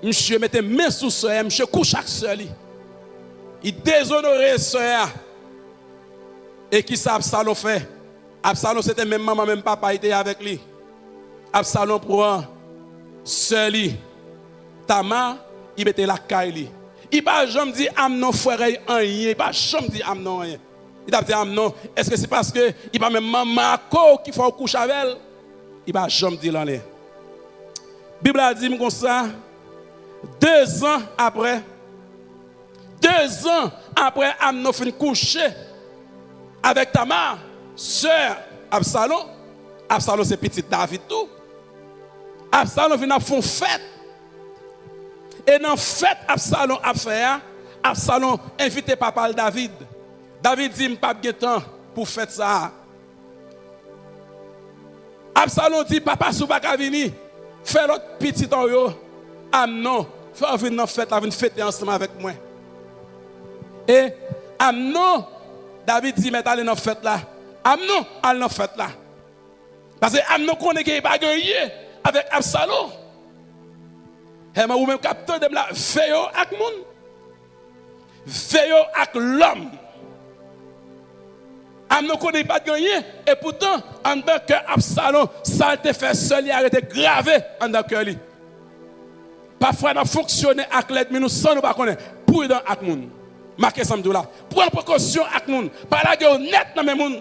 monsieur mettait main sous soeur, monsieur couche avec soeur. Il déshonorait soeur. Et qui ça Absalom fait? Absalom c'était même maman, même papa était avec lui. Absalom prend soeur Tamar, il mettait la caille. Il pas jamais dit Amnon frère rien, il pas jamais dit Amnon rien. Il a dit Amnon, est-ce que c'est parce que il pas même maman qui faut coucher avec elle? Il va jamais dire l'année. La Bible a dit comme ça, 2 ans après, Amnon fin coucher avec Tamar, sœur Absalom. Absalom c'est petit David tout. Absalom vient faire fête. Et dans fête Absalom a fait, Absalom invite papa David. David dit m'pas de temps pour faire ça. Absalom dit, papa, si vous ne pouvez pas venir, fais l'autre petit en yo. Amnon, fais venir dans fête, venir fêter ensemble avec moi. Et Amnon, David dit, mais allez dans fête là. Amnon, allez dans fête là. Parce que Amnon connaît qu'il n'est pas gagné avec Absalom. Et moi, vous-même, capteur de la veille avec le monde. Veille avec l'homme. Amnon connaît pas gagné et pourtant en tant que Absalom ça a été fait seul il a été gravé en tant que lui. Parfois, nous fonctionnons avec l'aide, mais nous sans nous pas connaître. Prudent avec les gens. Marquez ça là. Prends précaution avec les gens. Pas la gueule honnête dans les gens. La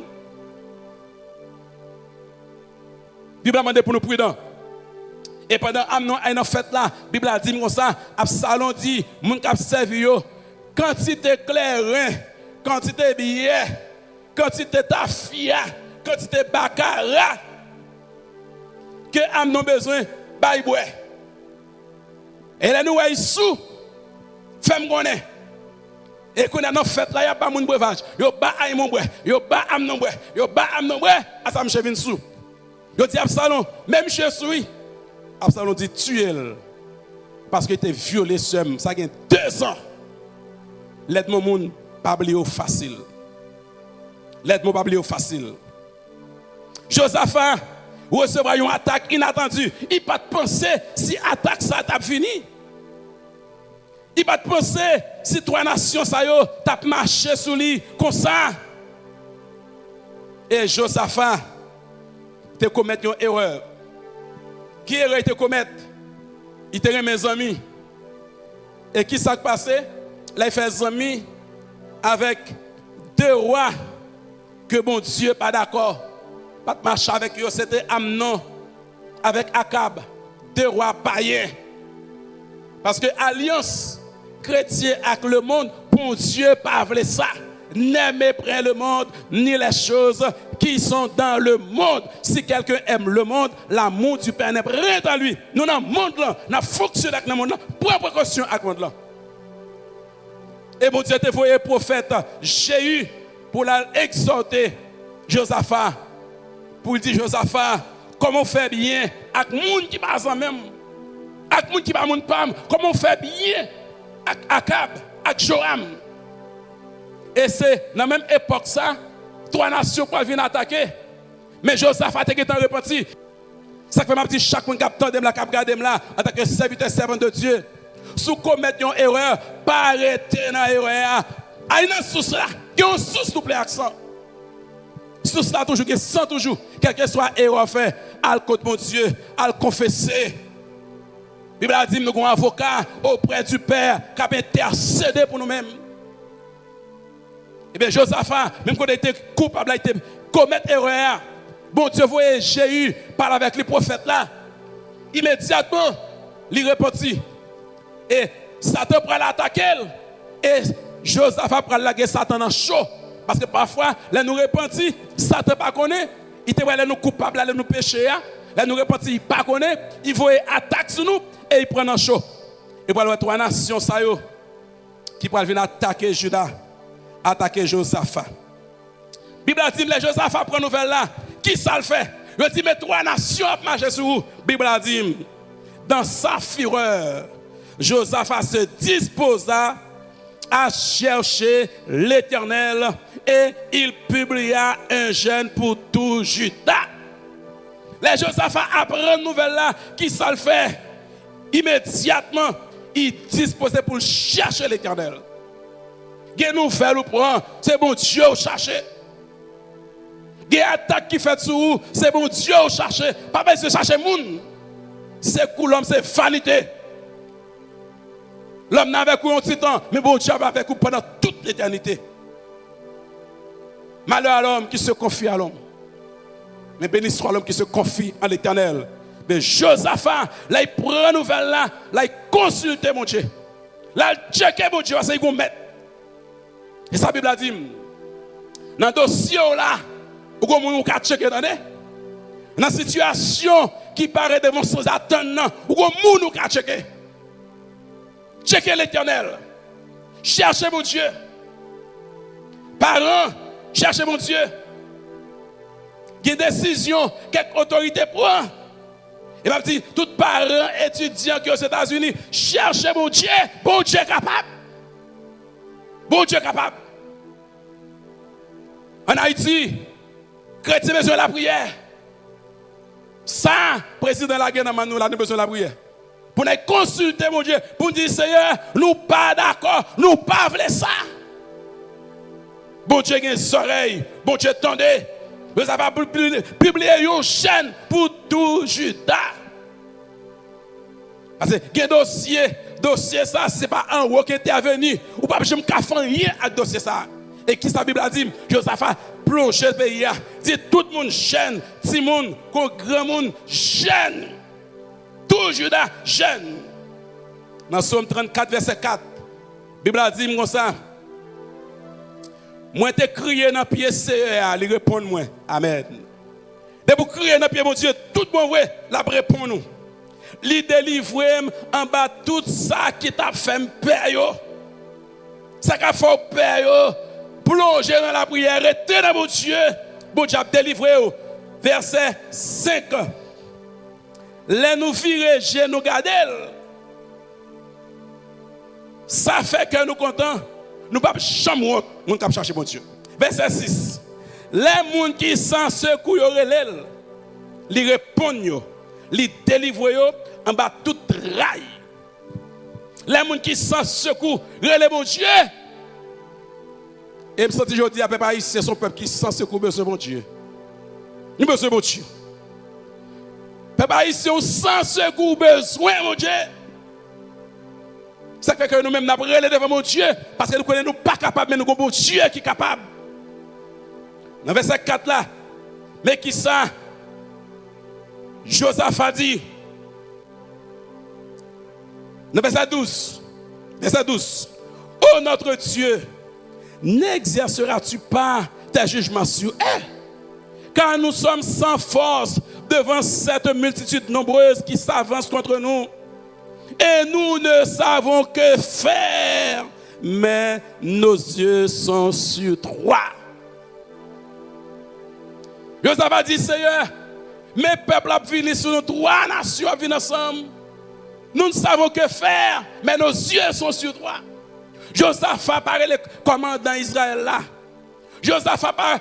Bible a demandé pour nous prudents. Et pendant une fête là, la Bible a dit comme ça, Absalom dit, moun k'ap servi yo, quantité clairin, quantité billet, quantité tafia, quantité baccarat, que Amnon besoin, bay boue. Et là nous voyons sous, femme connaît. Et qu'on a une fête là, il n'y a pas de breuvage. Yo ba Aïmon boue, yo ba Amnon boue, yo ba Amnon boue, à ça m'che vin sous. Yo dit Absalom, même chez souris. Absalom dit tuez-le. Parce qu'il était violé seul. Ça a 2 ans. L'aide-moi moun pas oublier facile. L'aide-moi pas oublier facile. Josaphat recevra une attaque inattendue. Il pas penser si attaque ça t'a fini. Il pas penser si 3 nations ça yo t'a marché sous lui comme ça. Et Josaphat te commet une erreur. Qui erreur te commet? Il te remet mes amis. Et qui s'est passé? Là, il fait des amis avec 2 rois que bon Dieu pas d'accord. Pas de marcher avec eux. C'était Amnon avec Akab. 2 rois païens. Parce que alliance chrétienne avec le monde, bon Dieu pas voulu ça. N'aimez pas le monde, ni les choses qui sont dans le monde. Si quelqu'un aime le monde, l'amour du Père n'est pas dans lui. Nous, dans le monde, nous fonctionnons avec le monde, prends précaution avec le monde. Et bon Dieu, te voyé prophète Jéhu pour l'exhorter Josaphat. Pour dire Josaphat, comment on fait bien avec le monde qui passe en même. Avec le monde qui passe en même. Comment on fait bien avec Akab, avec Joram. Et c'est dans la même époque ça, 3 nations pour venir attaquer. Mais Josaphat est en repenti. Ça fait ma petite chaque monde qui a la cap garder là en tant que serviteur servant de Dieu. Sous commettre une erreur, pas arrêter dans l'erreur. Aïe dans sous là, qui ont sous s'il vous plaît accent. Sous là toujours qui sans toujours quel que soit erreur fait, al contre mon Dieu, al confesser. La Bible a dit nous avons un avocat auprès du Père qui a intercédé pour nous-mêmes. Eh bien, Josaphat, même quand il était coupable, il était commettre erreur. Bon Dieu, voyez Jéhu parle avec les prophètes là. Immédiatement, il repentit. Et Satan prend l'attaquer. Et Josaphat prend la guerre Satan en chaud. Parce que parfois, là nous repentis, Satan pas connaît. Il était là nous coupables, là nous péchés. Là nous repentis, il pas connaît. Il voit attaque sur nous et il prend en chaud. Et voilà 3 nations ça yo qui pourraient venir attaquer Juda. Attaquer Josaphat. La Bible a dit, les Josaphat prend nouvelle là. Qui ça le fait? Il dit, mais 3 nations ont marché sur vous. La Bible a dit, dans sa fureur, Josaphat se disposa à chercher l'Éternel et il publia un jeûne pour tout Juda. Les Josaphat apprennent nouvelle là. Qui ça le fait? Immédiatement, il disposait pour chercher l'Éternel. Gen nouvelle ou prend, c'est bon Dieu au chercher. Gen attaque qui fait sur vous, c'est bon Dieu au chercher. Pas besoin de chercher moun. C'est cool l'homme, c'est vanité. L'homme n'a avec vous un petit temps, mais bon Dieu va avec vous pendant toute l'éternité. Malheur à l'homme qui se confie à l'homme. Mais béni soit l'homme qui se confie à l'Éternel. Mais Josaphat, là il prend nouvelle là, il consulte mon Dieu. Là il check mon Dieu, parce qu'il va mettre. Et sa Bible a dit, dans le dossier là, où on peut checker, dans la situation qui paraît devant sans attendre, où on peut checker. Checker l'Éternel. Cherchez mon Dieu. Parents, cherchez mon Dieu. Quelle décision, quelle autorité prend. Et m'a dit, tout parents étudiants qui sont aux États-Unis, cherchez mon Dieu capable. Bon Dieu capable. En Haïti, chrétien besoin de la prière. Ça, président de la guerre, nous avons besoin de la prière. Pour nous consulter, mon Dieu, pour nous dire, Seigneur, nous pas d'accord, nous pas voulons ça. Bon Dieu, des oreilles, bon Dieu, attendez. Vous avez publié une chaîne pour tout Juda. Parce que il y a dossier ça, c'est pas un haut qui est intervenu. Ou pas, je ne peux faire rien avec dossier ça. Et qui sa Bible a dit, Josaphat plonge le pays. Dit tout le monde jeune, petit monde, grand monde jeune. Tout Judas jeune. Dans Somme 34, verset 4, la Bible a dit comme ça. Moi, te crié dans le pied, il répond moi. Amen. De vous crier dans le pied, mon Dieu, tout le monde, la répond nous. Li délivre en bas tout ça qui t'a fait peur. Ça qui a fait peur. Plonger dans la prière, rester dans mon Dieu. Bon Dieu a délivré. Verset 5. Les nous virer, nous garder. Ça fait que nous contents. Nous ne pouvons jamais chercher mon Dieu. Verset 6. Les gens qui sont secours, ils répondent, ils délivrent en bas tout rail. Les gens qui sont secours, relèvent mon Dieu. Et je me sens aujourd'hui à peuple haïtien, c'est son peuple qui sent secours, besoin de mon Dieu. Nous besoin de mon Dieu. Peuple haïtien, sans secours, besoin de mon Dieu. Ça fait que nous-mêmes, nous avons relèvé devant mon Dieu, parce que nous connaissons pas capables, mais nous avons mon Dieu qui est capable. Dans le verset 4 là, mais qui ça? Josaphat dit, dans le verset 12, ô notre Dieu, n'exerceras-tu pas tes jugements sur eux? Car nous sommes sans force devant cette multitude nombreuse qui s'avance contre nous. Et nous ne savons que faire, mais nos yeux sont sur toi. Josaphat dit, Seigneur, mes peuples ont venu sur nous, 3 nations ont venu ensemble. Nous ne savons que faire, mais nos yeux sont sur toi. Josaphat paraît le commandant d'Israël là. Josaphat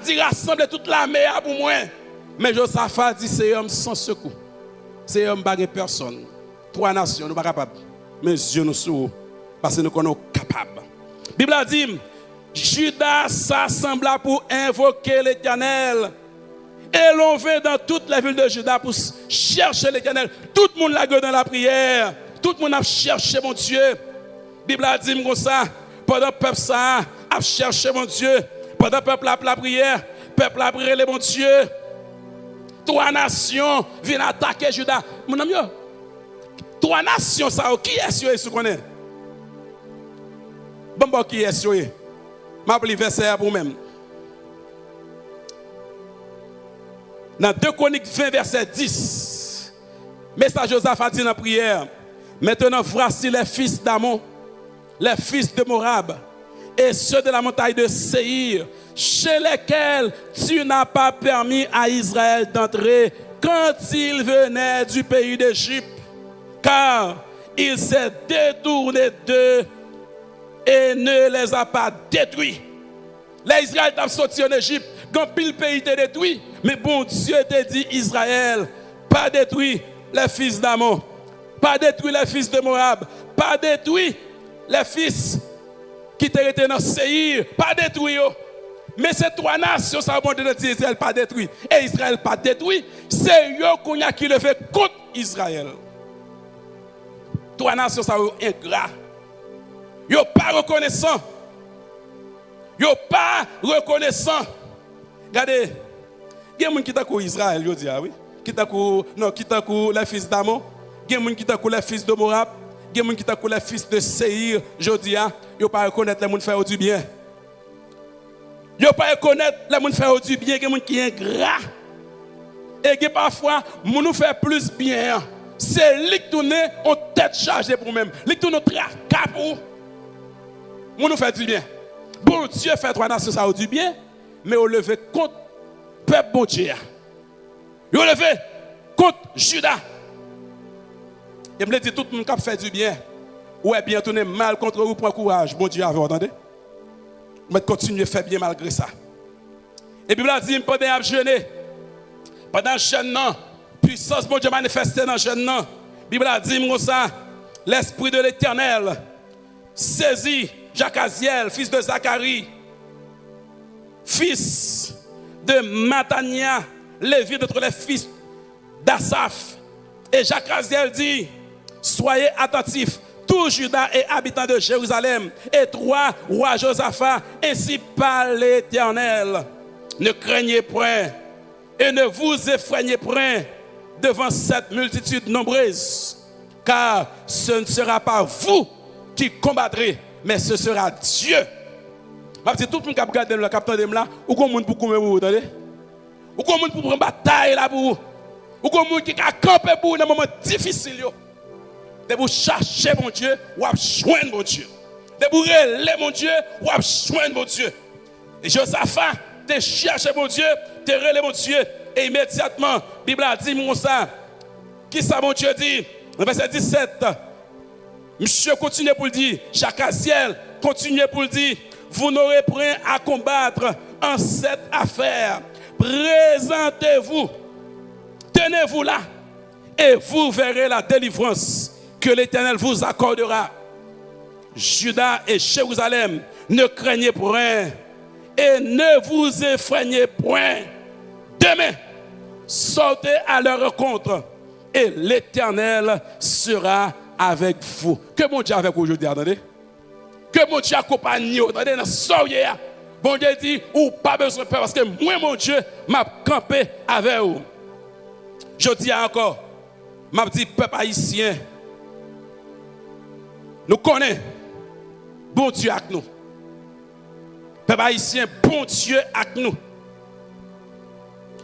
dit rassembler toute l'armée pour moi. Mais Josaphat dit, c'est homme sans secours. C'est homme qui n'a personne. 3 nations, nous ne sommes pas capables. Mais Dieu nous sauve. Parce que nous sommes capables. La Bible a dit, Judas s'assembla pour invoquer l'Éternel. Et l'on vint dans toutes les villes de Juda pour chercher l'Éternel. Tout le monde l'a gueule dans la prière. Tout le monde a cherché mon Dieu. La Bible a dit comme ça. Pendant que le peuple a cherché mon Dieu. Pendant que le peuple a la prière. Le peuple a prié mon Dieu. 3 nations viennent attaquer Juda. Mon ami, 3 nations, ça, qui est-ce que vous connaissez? Bon, qui est-ce que vous m'appelez verset pour vous-même. Dans 2 Chroniques 20, verset 10, message Josaphat dit dans la prière, maintenant voici les fils d'Amon, les fils de Morab, et ceux de la montagne de Séir, chez lesquels tu n'as pas permis à Israël d'entrer quand il venait du pays d'Égypte. Car il s'est détourné d'eux et ne les a pas détruits. Les Israélites ont sorti en Égypte, quand le pays était détruit. Mais bon Dieu t'a dit, Israël, pas détruit les fils d'Amon, pas détruit les fils de Moab, pas détruit les fils qui étaient dans Séir, pas détruit. Mais ces 3 nations, ça a de dire Israël pas détruit. Et Israël pas détruit, c'est eux qui le fait contre Israël. 3 nations, ça sont ingrats. Ils ne sont pas reconnaissants. Ils ne sont pas reconnaissants. Regardez, il y a des gens qui sont Israël, je dis, oui. Qui sont les fils d'Amon. Il y a des gens qui sont les fils de Moab. Il y a des gens qui sont les fils de Séir, je dis, ils ne sont pas reconnaître les gens qui font du bien. Ils ne sont pas reconnaître les gens qui font du bien, les gens qui sont ingrats. Et parfois, nous faisons plus bien. C'est lui qui tourne en tête chargée pour nous-mêmes. Lui qui tourne en tracas pour nous faire du bien. Bon Dieu fait 3 nations ça du bien, mais on levé contre le peuple bon Dieu. On levé contre Judas. Et me dit tout le monde qui fait du bien. Ou est bien tourné mal contre vous, prend courage. Bon Dieu, vous entendez? Mais continuer à faire bien malgré ça. Et Bible a dit, pendant à jeûner, pendant jeûne, puissance bon Dieu manifestée dans le jeûne. La Bible a dit comme ça, l'esprit de l'Éternel saisit Jacaziel, fils de Zacharie, fils de Matania, Lévi d'entre les fils d'Asaph. Et Jacaziel dit, soyez attentifs, tous Juda et habitants de Jérusalem, et toi, roi Josaphat, ainsi parle l'Éternel. Ne craignez point et ne vous effrayez point devant cette multitude nombreuse, car ce ne sera pas vous qui combattrez, mais ce sera Dieu. Je tout le monde qui regarde le capitaine de là, ou comme monde pour courir vous, attendez? Ou comme monde pour prendre bataille là pour vous. Ou comme monde qui a campé pour dans moment difficile yo. De vous chercher mon Dieu, ou à joindre mon Dieu. De vous relayer mon Dieu, ou à joindre mon Dieu. Et Josaphat te cherché mon Dieu, te relayer mon Dieu, et immédiatement, la Bible a dit mon ça. Qui ça mon Dieu dit? Verset 17. Monsieur continue pour le dire, Chacaziel continue pour le dire, vous n'aurez point à combattre en cette affaire. Présentez-vous, tenez-vous là, et vous verrez la délivrance que l'Éternel vous accordera. Juda et Jérusalem, ne craignez point et ne vous effrayez point. Demain, sortez à leur rencontre et l'Éternel sera avec vous. Que mon Dieu avec vous aujourd'hui, attendez. Que mon Dieu accompagne vous, attendez, dans soyez. Bon Dieu dit, ou pas besoin de peur, parce que moi, mon Dieu, m'a campé avec vous. Je dis encore, m'a dit, peuple haïtien, nous connaissons, bon Dieu avec nous. Peuple haïtien, bon Dieu avec nous.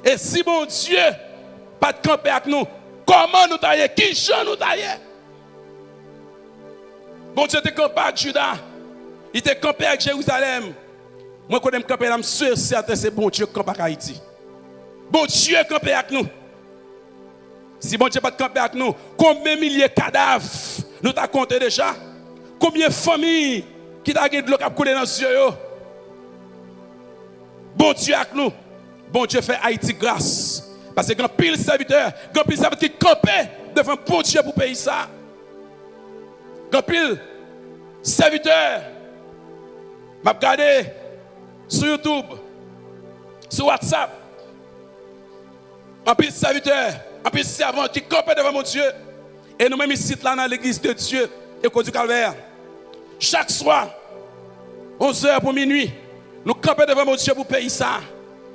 Et si bon Dieu pas de camper avec nous, comment nous tailler? Qui gens nous tailler? Bon Dieu était campé avec Juda. Il était campé avec Jérusalem. Moi, quand je camper là, je suis certain c'est bon Dieu qui campe avec Haïti. Bon Dieu campé avec nous. Si bon Dieu pas de camper avec nous, combien de milliers de cadavres nous t'as compté déjà? Combien de familles qui t'a gagné de l'eau qui a coulé dans les yeux? Bon Dieu avec nous. Bon Dieu fait Haïti grâce. Parce que quand pile serviteur qui campait devant bon Dieu pour payer ça. Quand pile serviteur m'a regardé sur YouTube, sur WhatsApp. En pile serviteur, en pile servant qui campait devant mon Dieu. Et nous-mêmes ici là dans l'église de Dieu et au du Calvaire. Chaque soir, 11h pour minuit, nous campons devant mon Dieu pour payer ça.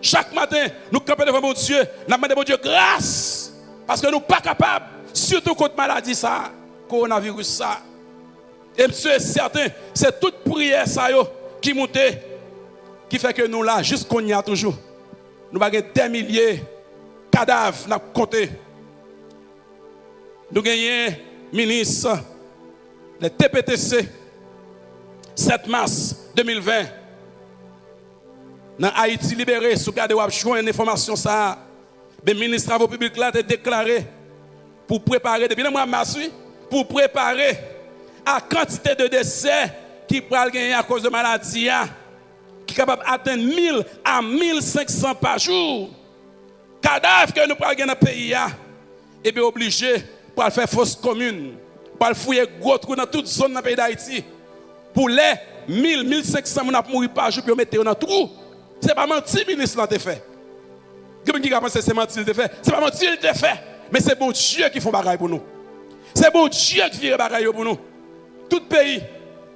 Chaque matin, nous campons devant mon Dieu, nous demandons mon Dieu grâce. Parce que nous ne sommes pas capables, surtout contre maladie, ça, coronavirus, ça. Et monsieur est certain, c'est toute prière ça, qui monte, qui fait que nous là, jusqu'on y a toujours, nous avons des milliers de cadavres, nous avons compté. Nous avons ministre, le TPTC, 7 mars 2020. Dans Haïti libéré, sous garde ou joindre une information ça, le ministre des Travaux publics là a déclaré pour préparer depuis le mois de mars, pour préparer à quantité de décès qui pourraient gagner à cause de maladie, qui est capable d'atteindre 1000 à 1500 par jour. Cadavres que nous pourrons gagner dans le pays, et bien obligé pour faire fausse commune, pour fouiller gros trous dans toute zone dans le pays d'Haïti. Pour les 1000, 1500 personnes qui mourent par jour, pour mettre dans le trou. Ce n'est pas mentir, ministre, là, fait. Qui a pensé que c'est mentir, il fait. Ce n'est pas mentir, il fait. Mais c'est bon Dieu qui fait bagaille pour nous. C'est bon Dieu qui fait bagaille pour nous. Tout pays,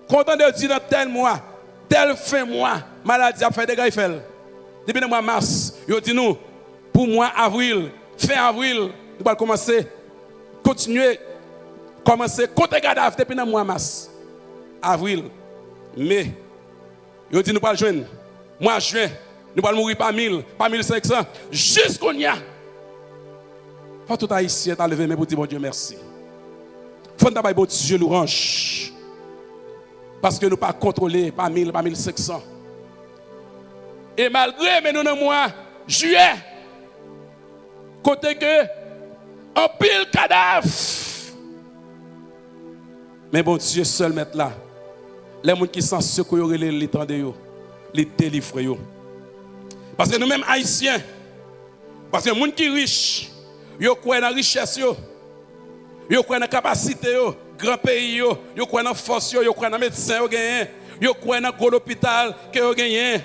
content de dire dans tel mois, tel fin mois, maladie a fait des gars, il fait. Depuis le mois de mars, il dit nous, pour mois avril, fin avril, nous allons commencer, continuer, commencer, compter cadavres depuis le mois de mars. Avril, mai, il dit nous pas le joindre. Mois juin, nous allons mourir par 1000, par 1500, jusqu'au nia. Faut tout haïtien t'a levé mais pour dire bon Dieu merci. Faut d'abord bon Dieu louange. Parce que nous pas contrôler par 1000, par 1500. Et malgré mais nous dans mois juillet, côté que en pile cadavre. Mais bon Dieu seul mettre là. Les gens qui sont secoués les temps de yo. Les délivrer. Parce que nous-mêmes haïtiens, parce que les gens qui sont riches, ils croient dans la richesse, ils croient dans la capacité, grand pays, ils croient dans la force, ils croient dans les médecins, ils croient dans le hôpital que ils gagnent.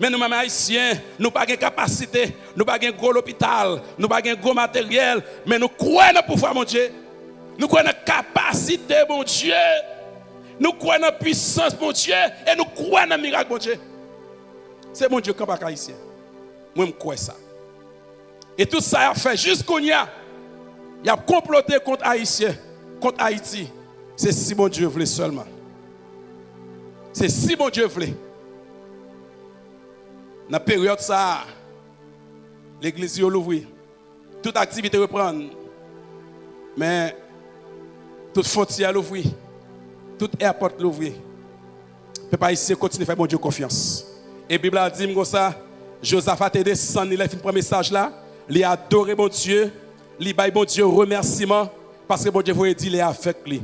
Mais nous-mêmes haïtiens, nous n'avons pas de capacité, nous n'avons pas de gros hôpital, nous n'avons pas de gros matériel, mais nous croyons dans le pouvoir de Dieu. Nous croyons dans la capacité, mon Dieu. Nous croyons dans la puissance, mon Dieu. Et nous croyons dans le miracle, mon Dieu. C'est mon Dieu qui est haïtien. Moi, je crois ça. Et tout ça a fait jusqu'au nia. Il a comploté contre Haïtien, contre Haïti. C'est si mon Dieu voulait seulement. C'est si mon Dieu voulait. Dans la période ça, l'église l'ouvre. Toute activité reprend. Mais toute frontière l'ouvre. Toute airport l'ouvre. Peuple haïtien continue à faire mon Dieu confiance. Et la Bible a dit comme ça, Josaphat est descendu, il a fait un message là, il a adoré mon Dieu, il a dit mon Dieu remerciement, parce que mon Dieu vous a dit il est avec lui.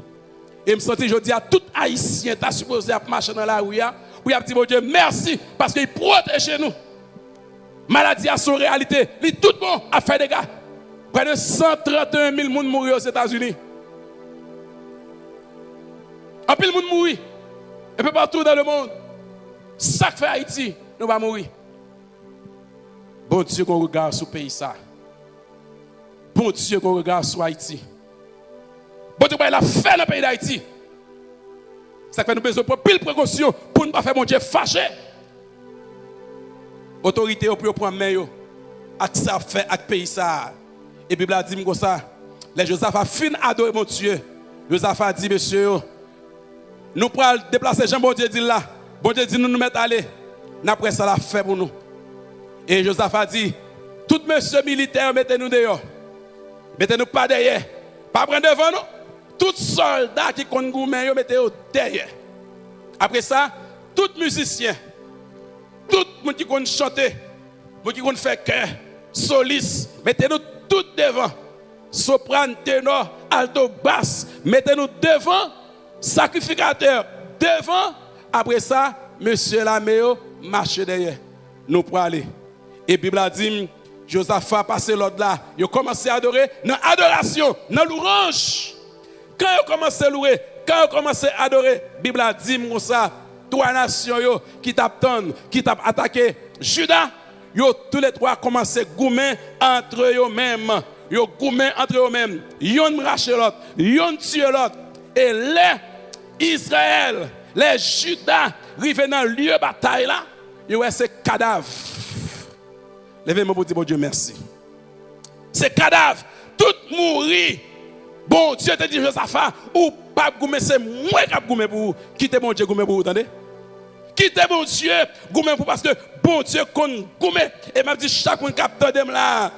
Et je me sens je dis à tout haïtien, tu as supposé marcher dans la rue, où il a dit mon Dieu merci, parce qu'il protège nous. Maladie a son réalité, il est tout bon à faire des gars. Près de 131 000 personnes mourent aux États-Unis. Un peu de monde mourir. Et peu partout dans le monde. Ça fait Haïti, nous allons mourir. Bon Dieu qu'on regarde sur le pays ça. Bon Dieu qu'on regarde sur Haïti. Bon Dieu qu'on a fait dans le pays d'Haïti. Ça fait nous besoin de pile précaution pour ne pas faire mon Dieu fâché. Autorité au plus prendre main yo. Ak ça fait avec pays ça. Et Bible a dit comme ça. Les Josaphat fin adorer mon Dieu. Josaphat dit monsieur nous prenons déplacer Jean bon Dieu dit là. Bon Dieu dit nous mettre aller. Après ça la fait pour nous. Et Josaphat dit tout monsieur militaire mettez-nous dehors. Mettez-nous pas derrière. Pas prendre devant nous. Tout soldat qui compte gourmet yo mettez-nous derrière. Après ça, tout musicien, tout monde qui compte chanter, monde qui compte faire chœur, soliste, mettez-nous tout devant. Soprano, ténor, alto, basse, mettez-nous devant. Sacrificateur devant. Après ça, monsieur Laméo marche derrière. Nous pour aller. Et la Bible a dit, Josaphat a passé l'ordre là. Il a commencé à adorer dans l'adoration, dans l'orange. Quand il a commencé à louer, quand il a commencé à adorer, la Bible a dit comme ça, trois nations qui t'attendent, qui t'ont attaqué. Judas, tous les trois commencé à goumer entre eux-mêmes. Ils ont goumé entre eux-mêmes. Ils ont raché l'autre, ils ont tué l'autre. Et les Israël, les Judas, arrivent dans le lieu de bataille là, ils ont ces cadavres. Levez-moi pour dire bon Dieu merci. Ces cadavres, tout mourir. Bon Dieu te dit Josaphat, ou pas goumer, c'est moi qui ai goumé pour vous. Quittez mon Dieu goumé pour vous, entendez? Quittez mon Dieu goumé pour vous parce que bon Dieu compte goumé. Et m'a dit chaque monde qui a de là.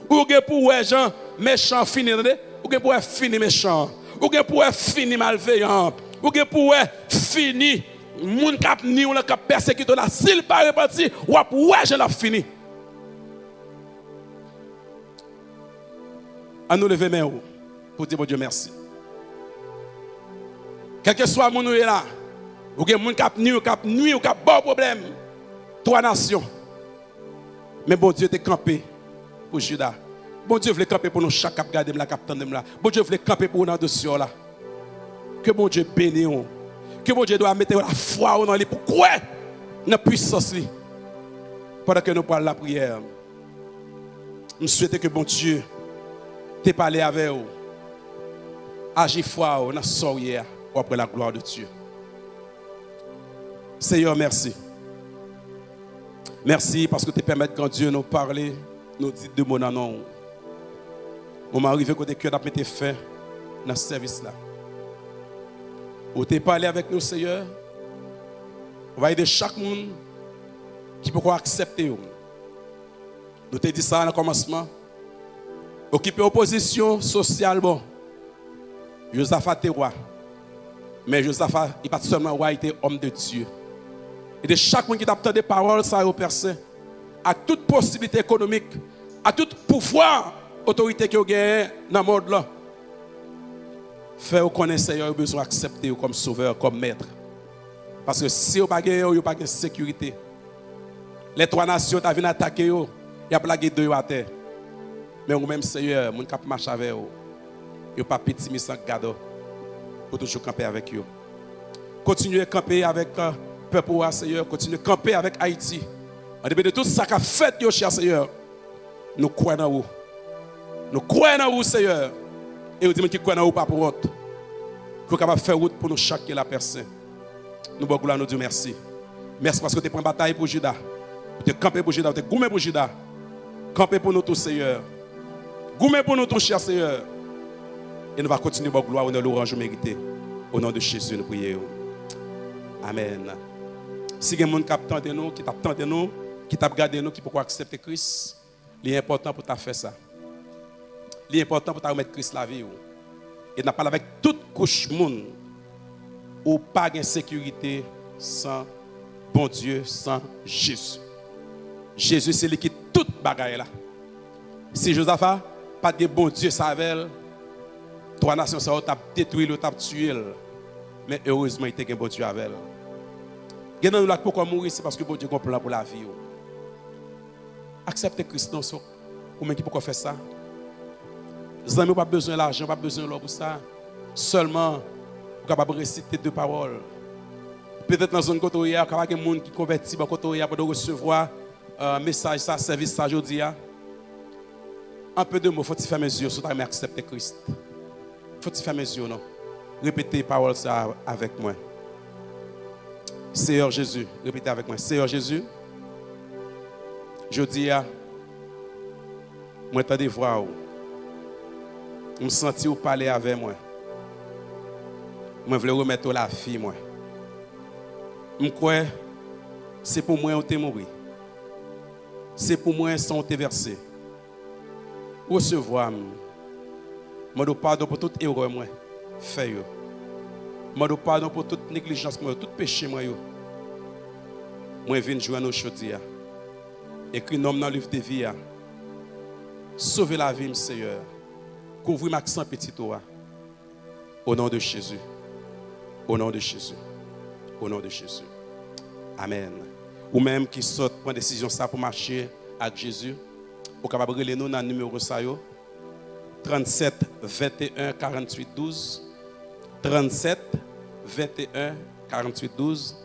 Ou bien pour les gens méchants finis, entendez? Ou bien pour finir méchant. Ou bien pour finir malveillant. Ou bien pour finir moun k'ap ni ou k'ap persécuter là s'il pas reparti ou ouais je l'ai fini. À nous lever main pour dire bon Dieu merci. Quel que soit moun ou là, ou bien moun k'ap ni ou k'ap nuit ou k'ap bon problème. Trois nations. Mais bon Dieu t'es campé pour Judas. Bon Dieu voulait camper pour nous chaque cap garder la cap tandem là. Bon Dieu voulait camper pour nous dans dossier là. Que bon Dieu bénisse. Que bon Dieu doit mettre la foi dans lui pour quoi dans la puissance lui. Pendant que nous parlons la prière. Je souhaite que bon Dieu t'ait parlé avec vous. Agis foi dans la soirée après la gloire de Dieu. Seigneur, merci. Merci parce que tu permets quand Dieu nous parler, nous dit de mon nom. On m'a arrivé côté cœur d'appeler fin dans ce service là. Où tu parlé avec nous, Seigneur. On va aider chaque monde qui peut accepter. Nous te dit ça dans le commencement. Occuper opposition sociale, bon. Josaphat était roi. Mais Josaphat, il n'est pas seulement roi, il était homme de Dieu. Et de chaque monde qui t'attend des paroles, ça au Père, à toute possibilité économique, à tout pouvoir, autorité qui gagne dans le monde là. Faire connaître Seigneur, besoin d'accepter comme sauveur, comme maître. Parce que si vous n'avez pas gagné, vous n'avez pas de sécurité. Les trois nations qui viennent attaquer, il y a plagué deux à terre. Mais vous-même, Seigneur, vous ne marcher avec vous. Vous pas petit, mais sans cadeau. Pour toujours camper avec vous. Continuez à camper avec le peuple, Seigneur. Continuez à camper avec Haïti. En dépit de tout ça qu'a fait, cher Seigneur, nous croyons en vous. Nous croyons en vous, Seigneur. Et vous dites qui connaît ou pas pour autre. Vous êtes capable de faire route pour nous chaque la personne. Nous bon gloire nous disons merci. Merci parce que tu prends bataille pour Judas. Tu campé pour Judas, tu goumé pour Judas. Campé pour nous tous, Seigneur. Goumé pour nous tous, cher Seigneur. Et nous allons continuer bon gloire, honneur, louange mérité. Au nom de Jésus, nous prions. Amen. Si il y a des gens qui attendent nous, qui t'attendent nous, qui t'ont regardé nous, qui pourquoi accepter Christ, il est important pour faire ça. Il est important pour remettre Christ la vie. Et nous parlons avec toute couche monde ou pas de sécurité sans bon Dieu, sans Jésus. Jésus, c'est lui qui toute bagaille là. Si Josaphat, pas de bon Dieu, ça avait, 3 nations, ça a détruit, ça a tué. Mais heureusement, il était un bon Dieu avec elle. Et nous là pourquoi mourir, c'est parce que bon Dieu a un plan pour la vie. Acceptez Christ dans ça. Ou même qui pourquoi faire ça? Vous n'avez pas besoin d'argent, pas besoin de l'or pour ça. Seulement, vous êtes capable de réciter 2 paroles. Peut-être dans une côté, il y a des gens qui convertissent dans côté pour recevoir un message, ça, service, ça, aujourd'hui. Un peu de mots, il faut faire mes yeux, si vous accepter Christ. Il faut faire mes yeux, non? Répétez les paroles ça avec moi. Seigneur Jésus, répétez avec moi. Seigneur Jésus, je dis à moi, t'as des voix. Je me sens ou parler avec moi. Je veux remettre la vie, moi. Je crois c'est pour moi que tu es mort. C'est pour moi que tu es versé. Recevoir. Je te pardon pour toute erreur, moi. Fais. Je te pardon pour toute négligence, moi, tout péché, moi. Moi, je viens jouer à nos chaudiers. Écris nom dans le livre de vie. Sauvez la vie, Seigneur. Couvrir ma accent petit toi. Au nom de Jésus. Au nom de Jésus. Au nom de Jésus. Amen. Ou même qui saute prendre décision ça pour marcher avec Jésus. Vous capable de nous dans le numéro 37 21 48 12. 37 21 48 12.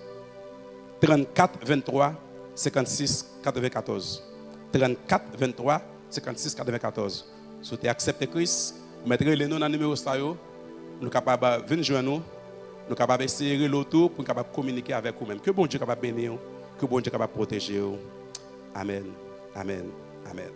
34 23 56 94. 34 23 56 94. Si vous acceptez Christ, vous mettrez les noms dans le numéro ça. Nous sommes capables de venir joindre nous. Nous sommes capables d'essayer l'auto pour capable communiquer avec vous-même. Que bon Dieu est capable de bénir, que bon Dieu est capable de protéger. Amen. Amen. Amen.